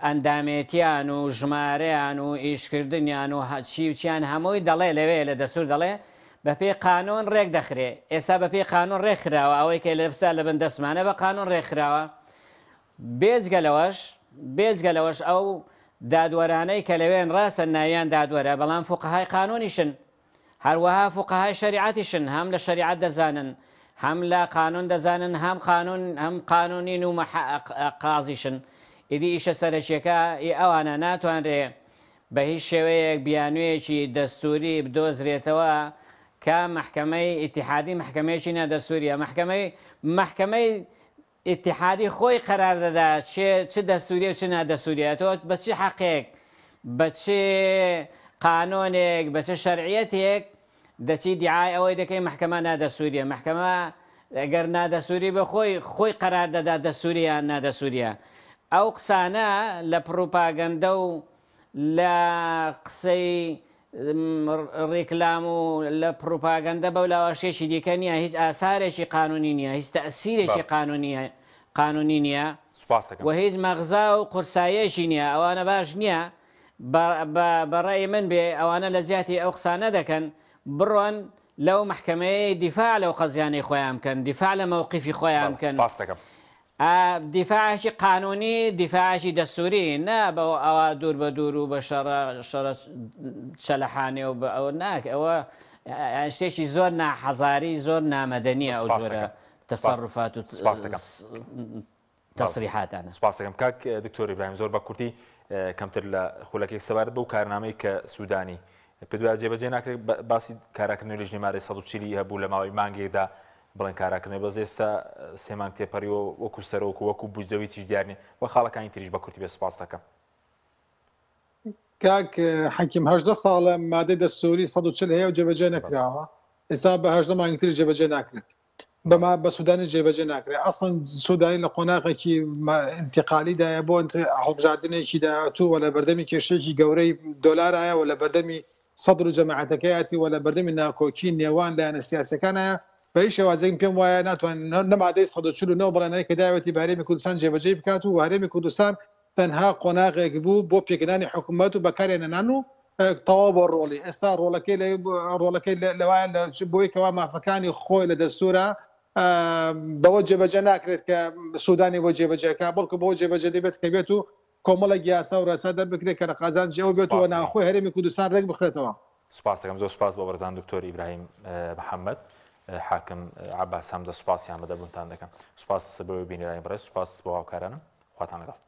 ئەندامێتیان و ژمارەیان و ئیشکردنیان و چیان هەمووی دەڵێ لەوێ لە دەستور دەڵێ بە پێی قانون ڕێک دەخرێ ئێستا بە پێی قانون ڕێکخراوە ئەوەی کە لەبسا لە بن دەسمانە بە قانون ڕێکخراوە بێجگەلەوەش ئەو دادوەرانەی کە لەوێن ڕاستە ناویان دادوەرە بەڵام فوقەهای قانونیشن هەروەها فوقەهای شەریعەتیشن هەم لە شەریعەت دەزانن هەم لە قانون دەزانن هەم قانونین و قازیشن ئیدی ئیشە سەرچیەکە ئەوانە ناتوانرێ بە هیچ شێوەیەک بیانوویەکی دەستوری بدۆزرێتەوە کە محکەمەی ئیتیحادی محکەمەیەکی نادەستوریە محکەمەی ئیتیحادی خۆی قەرار دەدا چ دەستوریە و چ نادەستوریە تۆ بە چی حەقێک بە چ قانونێک بە چ شەرعیەتێک دەچی دیعای ئەوەی دەکەی محکەمە نادەستوریە محکەمە ئەگەر نادەستوری بە خۆی قەرار دەدا دەستوریە نادەستوریە ئەو قسانە لە پروپاگەندە و لە قسەی ڕێکلام و لە پروپاگەندە بەو لاواشێکی دیکە نییە هیچ ئاسارێکی قانونی نییە هیچ تەسیرێکی قانونی نییە و هیچ مەغزا و قورسایەشی نییە ئەوانە باش نییە بەڕێی من بێ ئەوانە لە زیاتی ئەو قسانە دەکەن بڕۆن لەو محکەمەیە دیفاع لەو قەزیانەی خۆیان بکەن دیفاع لە مەوقیفی خۆیان بکەن دیفاعشی قانونی دیفاعشی دەستوری نا بە ئەوە دوور بە دوور و بە شەڕە چەلەحانێ و بە ئەوە ناک ئەوە شتێکی زۆر ناحەزاری زۆر نامەدەنیە ئەو جۆرە تەسەڕوفات و تەسریحاتانە. سوپاس دەکەم کاک دکتۆر ئیبراهیم زۆر بە کورتی کەمتر لە خولەکێک سەبارەت بەو کارنامەی کە سوودانی پێدوای جێبەجێ ناکرێت باسی کاراکردنەوەی لە ژمارەی 140 هەبوو لە ماوەی مانگێکدا بڵێن کاراکردنەوەی بەس ئێستا سێمان تێپەڕیەوە وەکو سەرۆک وەکو بودجەوەی چیش دیار نیە و خاڵەکانی تریش بە کورتی بێ سوپاس دەکەم. کاک حەکیم 18 ساڵە مادەی دەستوری 140 هەیە و جێبەجێ نەکراوە ئێستا بە 18 مانگی تری جێبەجێ ناکرێت بە سوودانی جێبەجێ ناکرێت ئەسڵەن سوودانی لە قۆناغێکی ئینتیقالیدایە بۆ هەڵبژاردنێکی داهاتوو و لە بەردەمی کێشەیەکی گەورەی دۆلارایە و لە بەردەمی سەدر و جەماعەتەکەیەتی وە لە بەردەمی ناکۆکی نێوان لایەنە سیاسەکانە بە هیچ شێوازێک پێم وایە ناتوانین نەمادەی 149 بەڵێنەوەی کە داوەتی بە هەرێمی کوردستان جێبەجێ بکات و هەرێمی کوردستان تەنها قۆناغێک بوو بۆ پێکردانی حکوومەت و بەکارهێنان و تەواو بۆ ڕۆڵی ئێستا ڕۆڵەکەی لەوایە بۆی کەوا مافەکانی خۆی لە دەستورە بەوە جێبەجێ ناکرێت کە سوودانی بۆ جێبەجێکە بەڵکو بۆ جێبەجێ دەبێت کە بێت و کۆمەڵێک یاسا و ڕێسا دەربکرێت کە لە قازان جێەوە بێتەوە ناخۆی هەرێمی کوردستان ڕێک بخرێتەوە. سوپاس دەکەم، زۆر سوپاس بۆ بەرزان دکتۆر ئیبراهیم محەممەد حاکم عەباس هەمزە، سوپاسیان بەدەبوونتان دەکەم. سوپاس بۆ بینیرانی بەڕێز، سوپاس بۆ هاوکارانم، خواتان لەگەڵ.